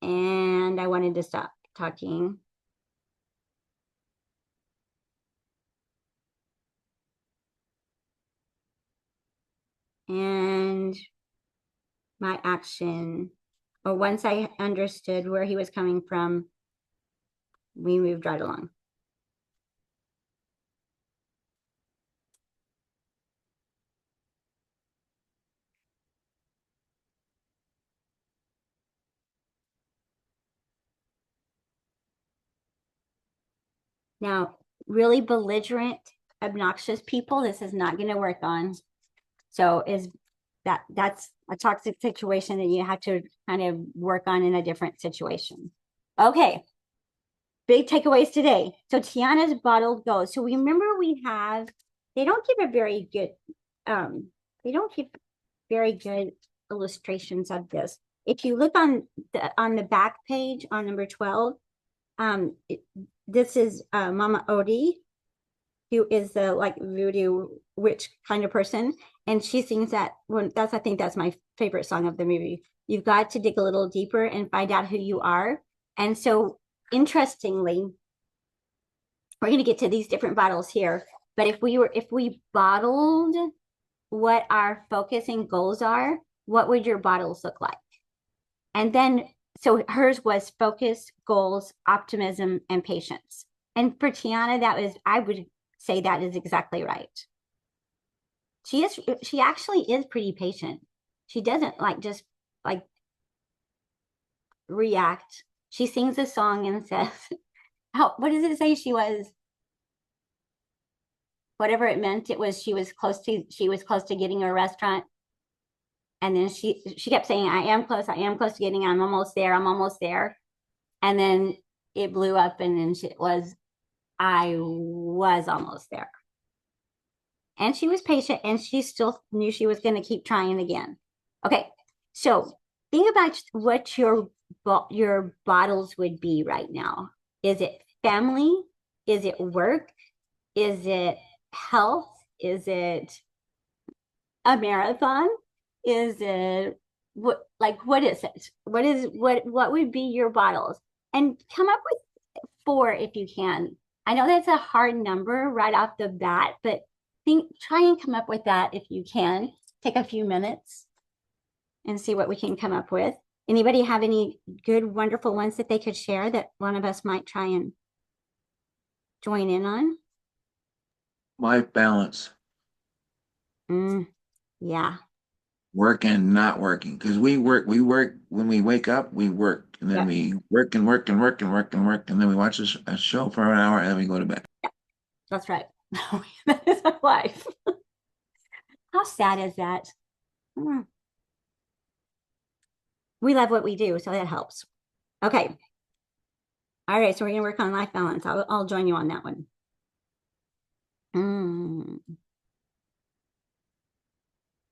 And I wanted to stop talking. And my action, or once I understood where he was coming from, we moved right along. Now, really belligerent, obnoxious people, this is not going to work on. So that's a toxic situation that you have to kind of work on in a different situation. Okay. Big takeaways today. So Tiana's bottled goals. So remember they don't give a very good, they don't give very good illustrations of this. If you look on the back page on number 12, this is Mama Odie, who is the like voodoo witch kind of person, and she sings that one. I think that's my favorite song of the movie. You've got to dig a little deeper and find out who you are. And so, interestingly, we're going to get to these different bottles here. But if we bottled what our focus and goals are, what would your bottles look like? And then, so hers was focus, goals, optimism, and patience. And for Tiana, I would say that is exactly right. She actually is pretty patient. She doesn't just like react. She sings a song and says, what does it say? She was, whatever it meant, she was close to getting a restaurant. And then she kept saying, I am close to getting, I'm almost there. And then it blew up, and then I was almost there. And she was patient, and she still knew she was going to keep trying again. Okay, so think about what your bottles would be right now. Is it family? Is it work? Is it health? Is it a marathon? Is it what is it? What would be your bottles? And come up with 4 if you can. I know that's a hard number right off the bat, but try and come up with that if you can. Take a few minutes and see what we can come up with. Anybody have any good, wonderful ones that they could share that one of us might try and join in on? Life balance, Yeah. work and not working. Because we work when we wake up, we work. And then we work and work and work and work and work. And then we watch a show for an hour and then we go to bed. That's right. That is my life. How sad is that? We love what we do, so that helps. Okay. All right, so we're gonna work on life balance. I'll join you on that one.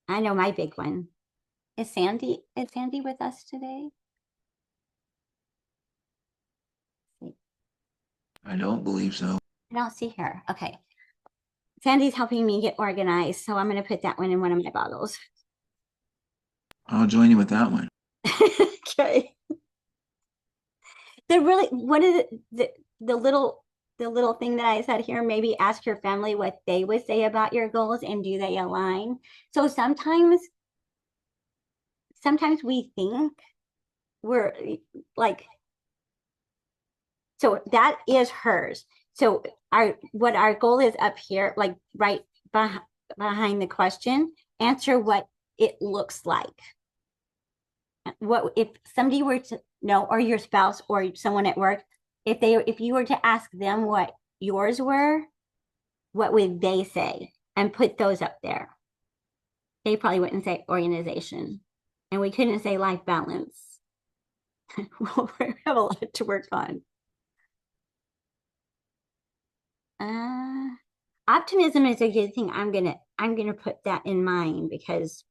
I know my big one. Is Sandy with us today? I don't believe so. I don't see her. Okay. Sandy's helping me get organized, so I'm going to put that one in one of my bottles. I'll join you with that one. Okay. What is it? The little thing that I said here, maybe ask your family what they would say about your goals and do they align? So sometimes we think we're like, so that is hers. So our goal is up here, like right behind the question, answer what it looks like. What if somebody were to know, or your spouse or someone at work, if you were to ask them what yours were, what would they say? And put those up there. They probably wouldn't say organization. And we couldn't say life balance. We have a lot to work on. Optimism is a good thing. I'm gonna put that in mind because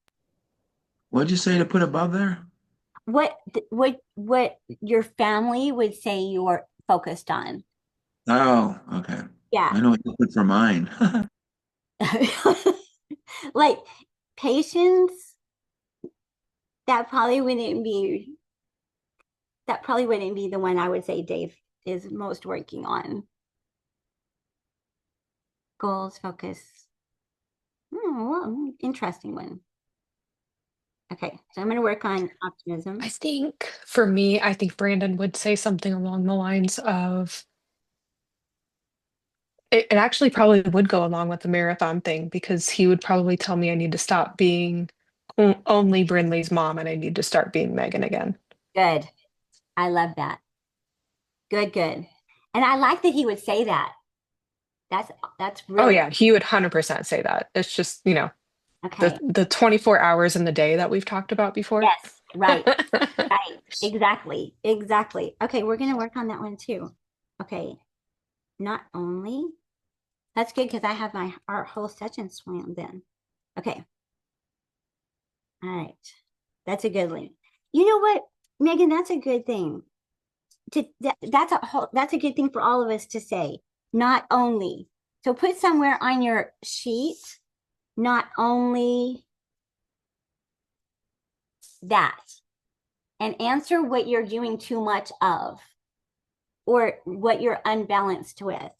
What'd you say to put above there? What your family would say you're focused on. Oh, okay. Yeah. I know what you put for mine. Like patience, that probably wouldn't be the one I would say Dave is most working on. Goals, focus. Well, interesting one. Okay, so I'm going to work on optimism. I think for me, I think Brandon would say something along the lines of it actually probably would go along with the marathon thing because he would probably tell me I need to stop being only Brinley's mom and I need to start being Megan again. Good. I love that. Good. And I like that he would say that. That's Oh really yeah, he would 100% say that. It's just, okay. the 24 hours in the day that we've talked about before. Yes, right. Right. Exactly. Exactly. Okay, we're gonna work on that one too. Okay. Not only that's good because I have my our whole session swam then. Okay. All right. That's a good one. You know what, Megan, that's a good thing. That's a good thing for all of us to say. Not only. So put somewhere on your sheet, not only that, and answer what you're doing too much of or what you're unbalanced with.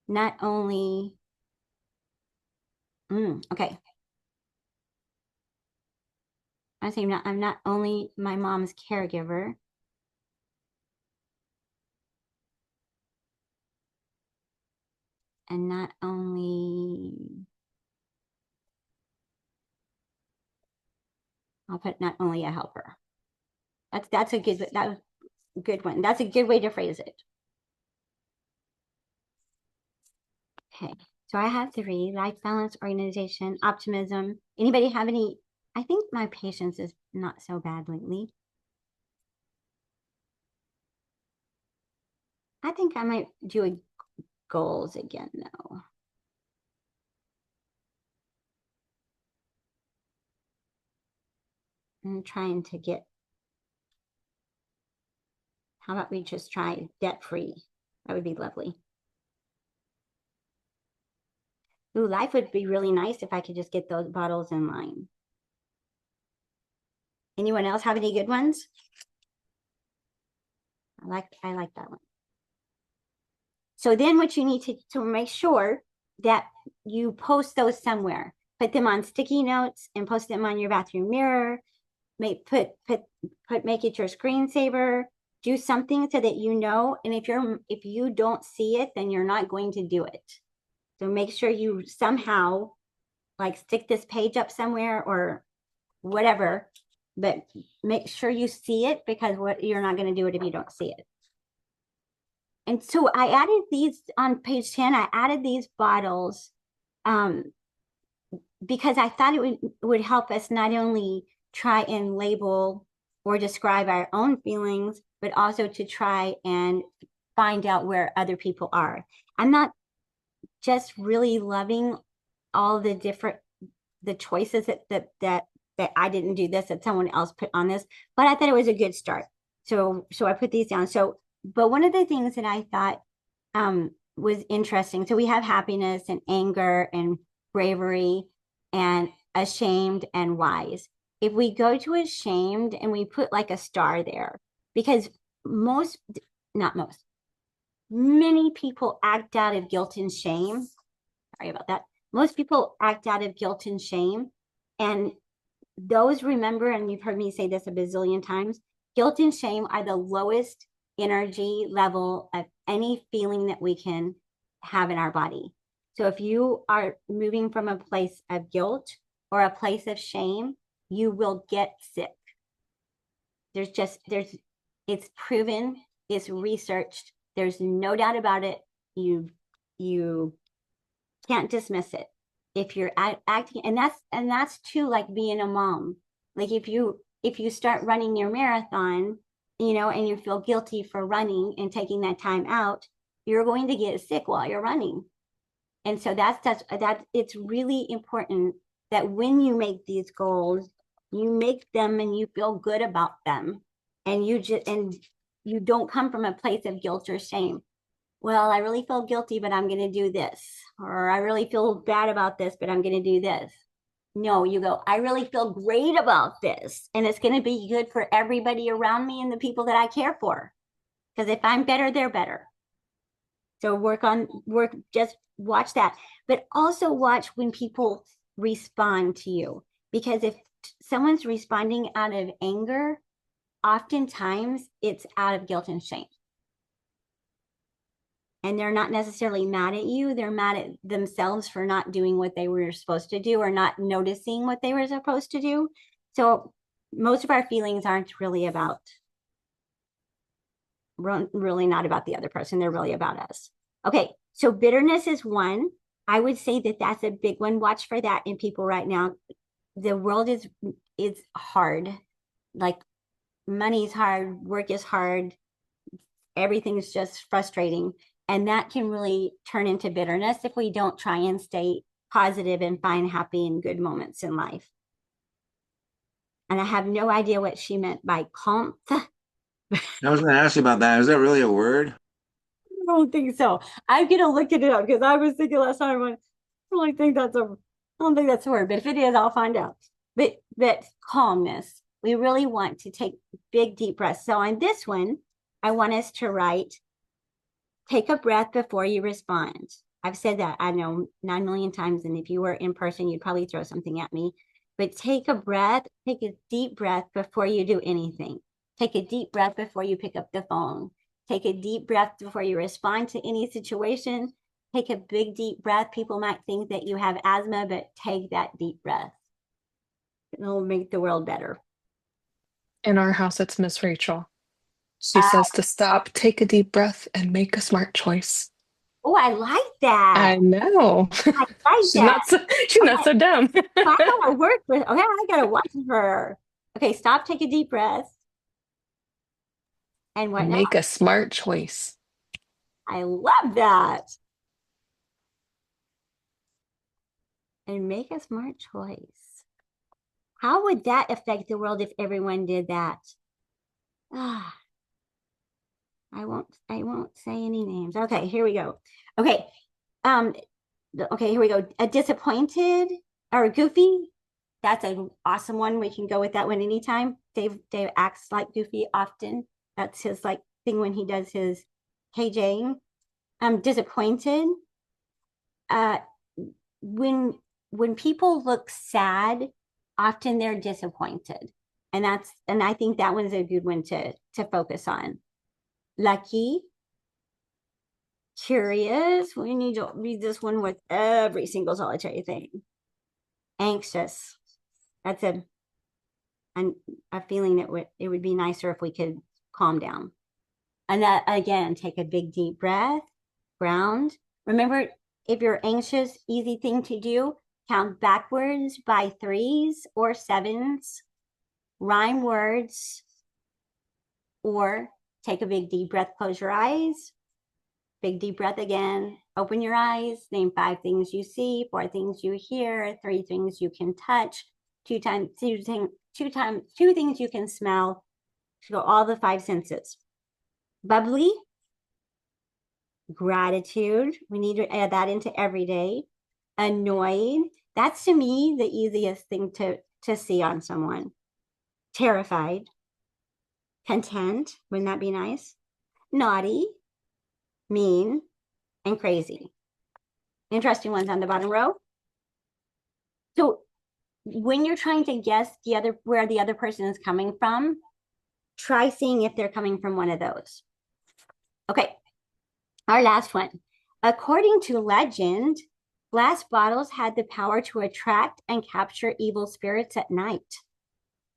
Not only, okay. I say I'm not only my mom's caregiver. And not only, I'll put not only a helper. That's a good one. That's a good way to phrase it. Okay. So I have three: life balance, organization, optimism. Anybody have any? I think my patience is not so bad lately. I think I might do a goals again though. I'm trying to get, how about we just try debt free? That would be lovely. Ooh, life would be really nice if I could just get those bottles in line. Anyone else have any good ones? I like that one. So then what you need to make sure that you post those somewhere. Put them on sticky notes and post them on your bathroom mirror. Make make it your screensaver. Do something so that you know. And if you don't see it, then you're not going to do it. So make sure you somehow like stick this page up somewhere or whatever, but make sure you see it because you're not going to do it if you don't see it. And so I added these on page 10, I added these bottles because I thought it would help us not only try and label or describe our own feelings, but also to try and find out where other people are. I'm not just really loving all the choices that I didn't do this, that someone else put on this, but I thought it was a good start. So I put these down. But one of the things that I thought was interesting. So we have happiness and anger and bravery and ashamed and wise. If we go to ashamed and we put like a star there, because not most, many people act out of guilt and shame. Sorry about that. Most people act out of guilt and shame. And those, remember, and you've heard me say this a bazillion times, guilt and shame are the lowest energy level of any feeling that we can have in our body. So if you are moving from a place of guilt or a place of shame, you will get sick. It's proven, it's researched. There's no doubt about it. You can't dismiss it. If you're acting, and that's too like being a mom. Like if you start running your marathon, and you feel guilty for running and taking that time out, you're going to get sick while you're running. And so that it's really important that when you make these goals, you make them and you feel good about them, and you don't come from a place of guilt or shame. Well, I really feel guilty, but I'm going to do this. Or I really feel bad about this, but I'm going to do this. No, you go, I really feel great about this. And it's going to be good for everybody around me and the people that I care for. Because if I'm better, they're better. So just watch that. But also watch when people respond to you. Because if someone's responding out of anger, oftentimes it's out of guilt and shame. And they're not necessarily mad at you. They're mad at themselves for not doing what they were supposed to do or not noticing what they were supposed to do. So most of our feelings aren't really not about the other person. They're really about us. Okay, So bitterness is one. I would say that that's a big one. Watch for that in people right now. The world is hard. Like money's hard, work is hard, everything's just frustrating. And that can really turn into bitterness if we don't try and stay positive and find happy and good moments in life. And I have no idea what she meant by calm. I I was going to ask you about that. Is that really a word? don't think so. I'm gonna look it up because I was thinking last time, I don't think that's I don't think that's a word, but if it is, I'll find out. But calmness, we really want to take big deep breaths. So on this one, I want us to write, take a breath before you respond. I've said that, I know, 9 million times, and if you were in person, you'd probably throw something at me. But take a breath, take a deep breath before you do anything. Take a deep breath before you pick up the phone. Take a deep breath before you respond to any situation. Take a big deep breath. People might think that you have asthma, but take that deep breath. It'll make the world better. In our house, it's Miss Rachel. She says to stop, take a deep breath, and make a smart choice. Oh, I like that. I know. I like She's that. not so she's not so dumb. I gotta work with. Okay, I gotta watch her. Okay, stop. Take a deep breath. And what And now? make a smart choice. I love that. And make a smart choice. How would that affect the world if everyone did that? Ah, I won't say any names. Okay, here we go. Okay. Okay, here we go. A disappointed or goofy. That's an awesome one. We can go with that one anytime. Dave acts like Goofy often. That's his like thing when he does his KJing. Disappointed. Uh, when people look sad, often they're disappointed, and I think that one's a good one to focus on. Lucky. Curious. We need to read this one with every single solitary thing. Anxious. That's a feeling that it would be nicer if we could calm down. And that, again, take a big deep breath, ground. Remember, if you're anxious, easy thing to do, count backwards by 3s or 7s, rhyme words, or take a big deep breath, close your eyes, big deep breath again, open your eyes, name 5 things you see, 4 things you hear, 3 things you can touch, 2 things you can smell. So all the 5 senses. Bubbly, gratitude. We need to add that into every day. Annoyed. That's to me the easiest thing to see on someone. Terrified. Content. Wouldn't that be nice? Naughty, mean, and crazy. Interesting ones on the bottom row. So when you're trying to guess where the other person is coming from, try seeing if they're coming from one of those. Okay, our last one. According to legend, glass bottles had the power to attract and capture evil spirits at night.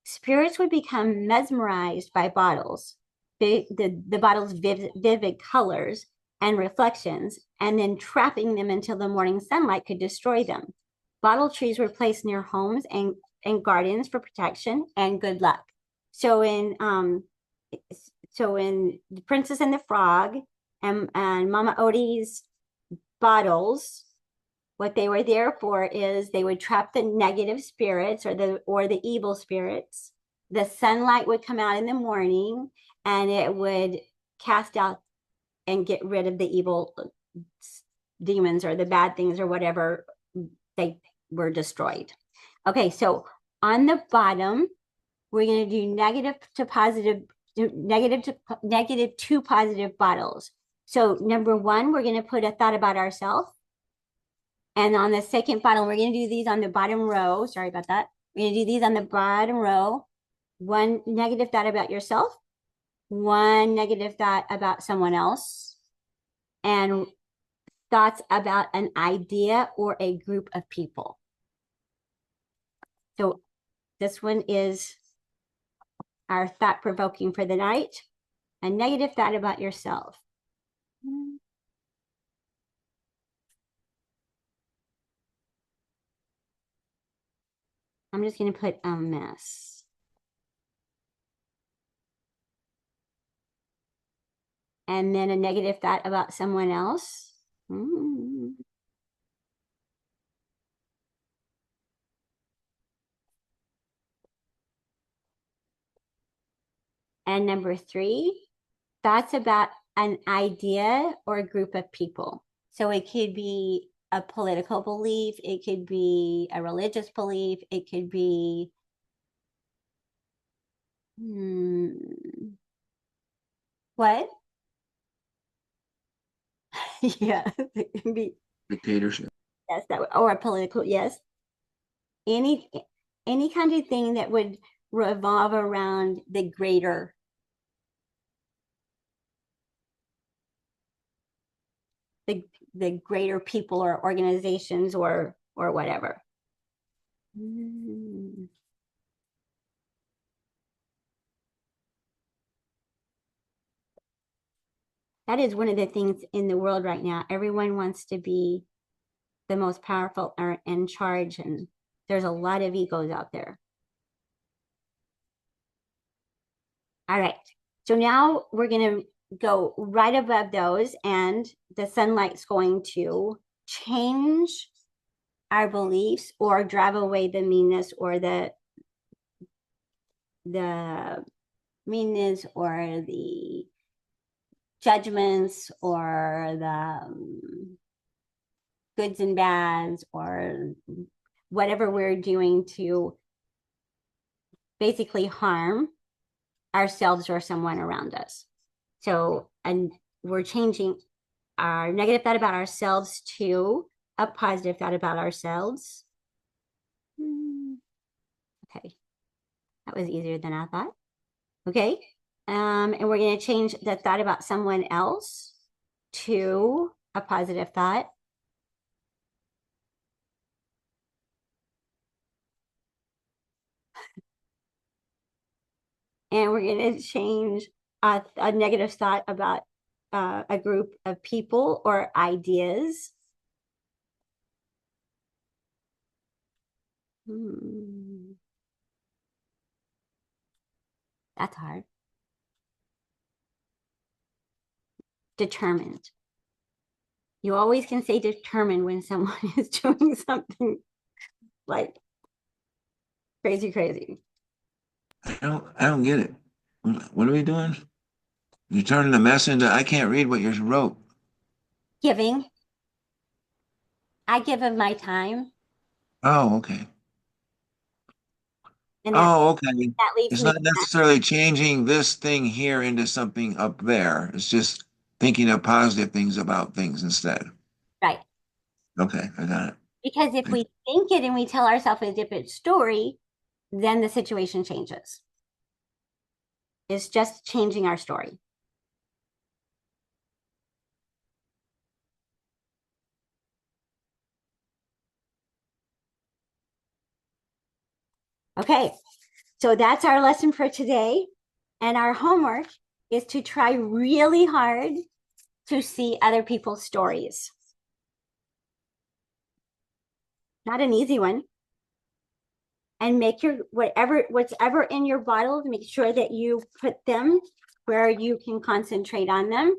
Spirits would become mesmerized by bottles, the bottles' vivid colors and reflections, and then trapping them until the morning sunlight could destroy them. Bottle trees were placed near homes and gardens for protection and good luck. So in The Princess and the Frog and Mama Odie's bottles, what they were there for is they would trap the negative spirits or the evil spirits. The sunlight would come out in the morning and it would cast out and get rid of the evil demons or the bad things or whatever. They were destroyed. Okay, so on the bottom, we're going to do negative to positive bottles. So number 1, we're going to put a thought about ourselves. And on the second bottle, we're going to do these on the bottom row. Sorry about that. We're going to do these on the bottom row. 1 negative thought about yourself, 1 negative thought about someone else, and thoughts about an idea or a group of people. So this one is our thought-provoking for the night. A negative thought about yourself. I'm just going to put a mess. And then a negative thought about someone else. Mm. And number 3, thoughts about an idea or a group of people. So it could be a political belief, it could be a religious belief, it could be what? Yeah, it can be Dictatorship. yes, or a political, yes. Any kind of thing that would revolve around the greater the greater people or organizations or whatever. That is one of the things in the world right now. Everyone wants to be the most powerful or in charge, and there's a lot of egos out there. All right. So now we're going to go right above those, and the sunlight's going to change our beliefs or drive away the meanness or the meanness or the judgments or the goods and bads or whatever we're doing to basically harm ourselves or someone around us. So, and we're changing our negative thought about ourselves to a positive thought about ourselves. Okay, that was easier than I thought. Okay, and we're going to change the thought about someone else to a positive thought. And we're going to change a negative thought about a group of people or ideas. That's hard. Determined. You always can say determined when someone is doing something like crazy. I don't get it. What are we doing? You're turning the mess into, I can't read what you wrote. Giving. I give of my time. Oh, okay. And Oh, okay. that leaves It's me not necessarily changing this thing here into something up there. It's just thinking of positive things about things instead. right. Okay, I got it. Because if we think it and we tell ourselves a different story, then the situation changes. It's just changing our story. Okay, so that's our lesson for today. And our homework is to try really hard to see other people's stories. Not an easy one. And make your what's ever in your bottle, make sure that you put them where you can concentrate on them.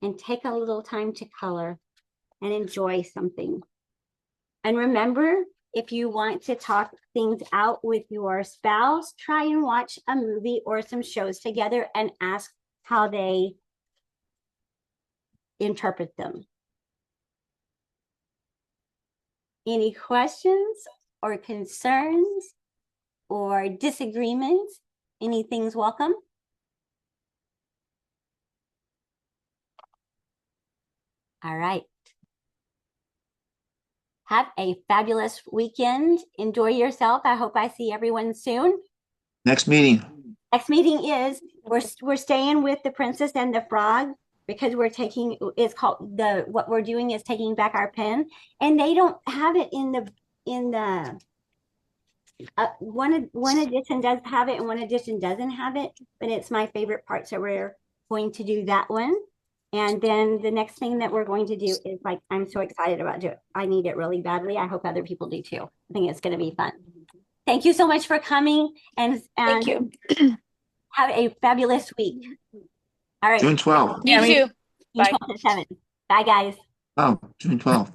And take a little time to color and enjoy something. And remember, if you want to talk things out with your spouse, try and watch a movie or some shows together and ask how they interpret them. Any questions or concerns or disagreements? Anything's welcome. All right. Have a fabulous weekend. Enjoy yourself. I hope I see everyone soon. Next meeting. Next meeting is we're staying with the Princess and the Frog because we're taking it's called what we're doing is taking back our pen, and they don't have it in the one edition does have it and one edition doesn't have it, but it's my favorite part, so we're going to do that one. And then the next thing that we're going to do is like, I'm so excited about it. I need it really badly. I hope other people do too. I think it's going to be fun. Thank you so much for coming and Thank you. have a fabulous week. All right. June 12th. You Yeah, too. June Bye. 12th at 7. Bye, guys. Oh, June 12th.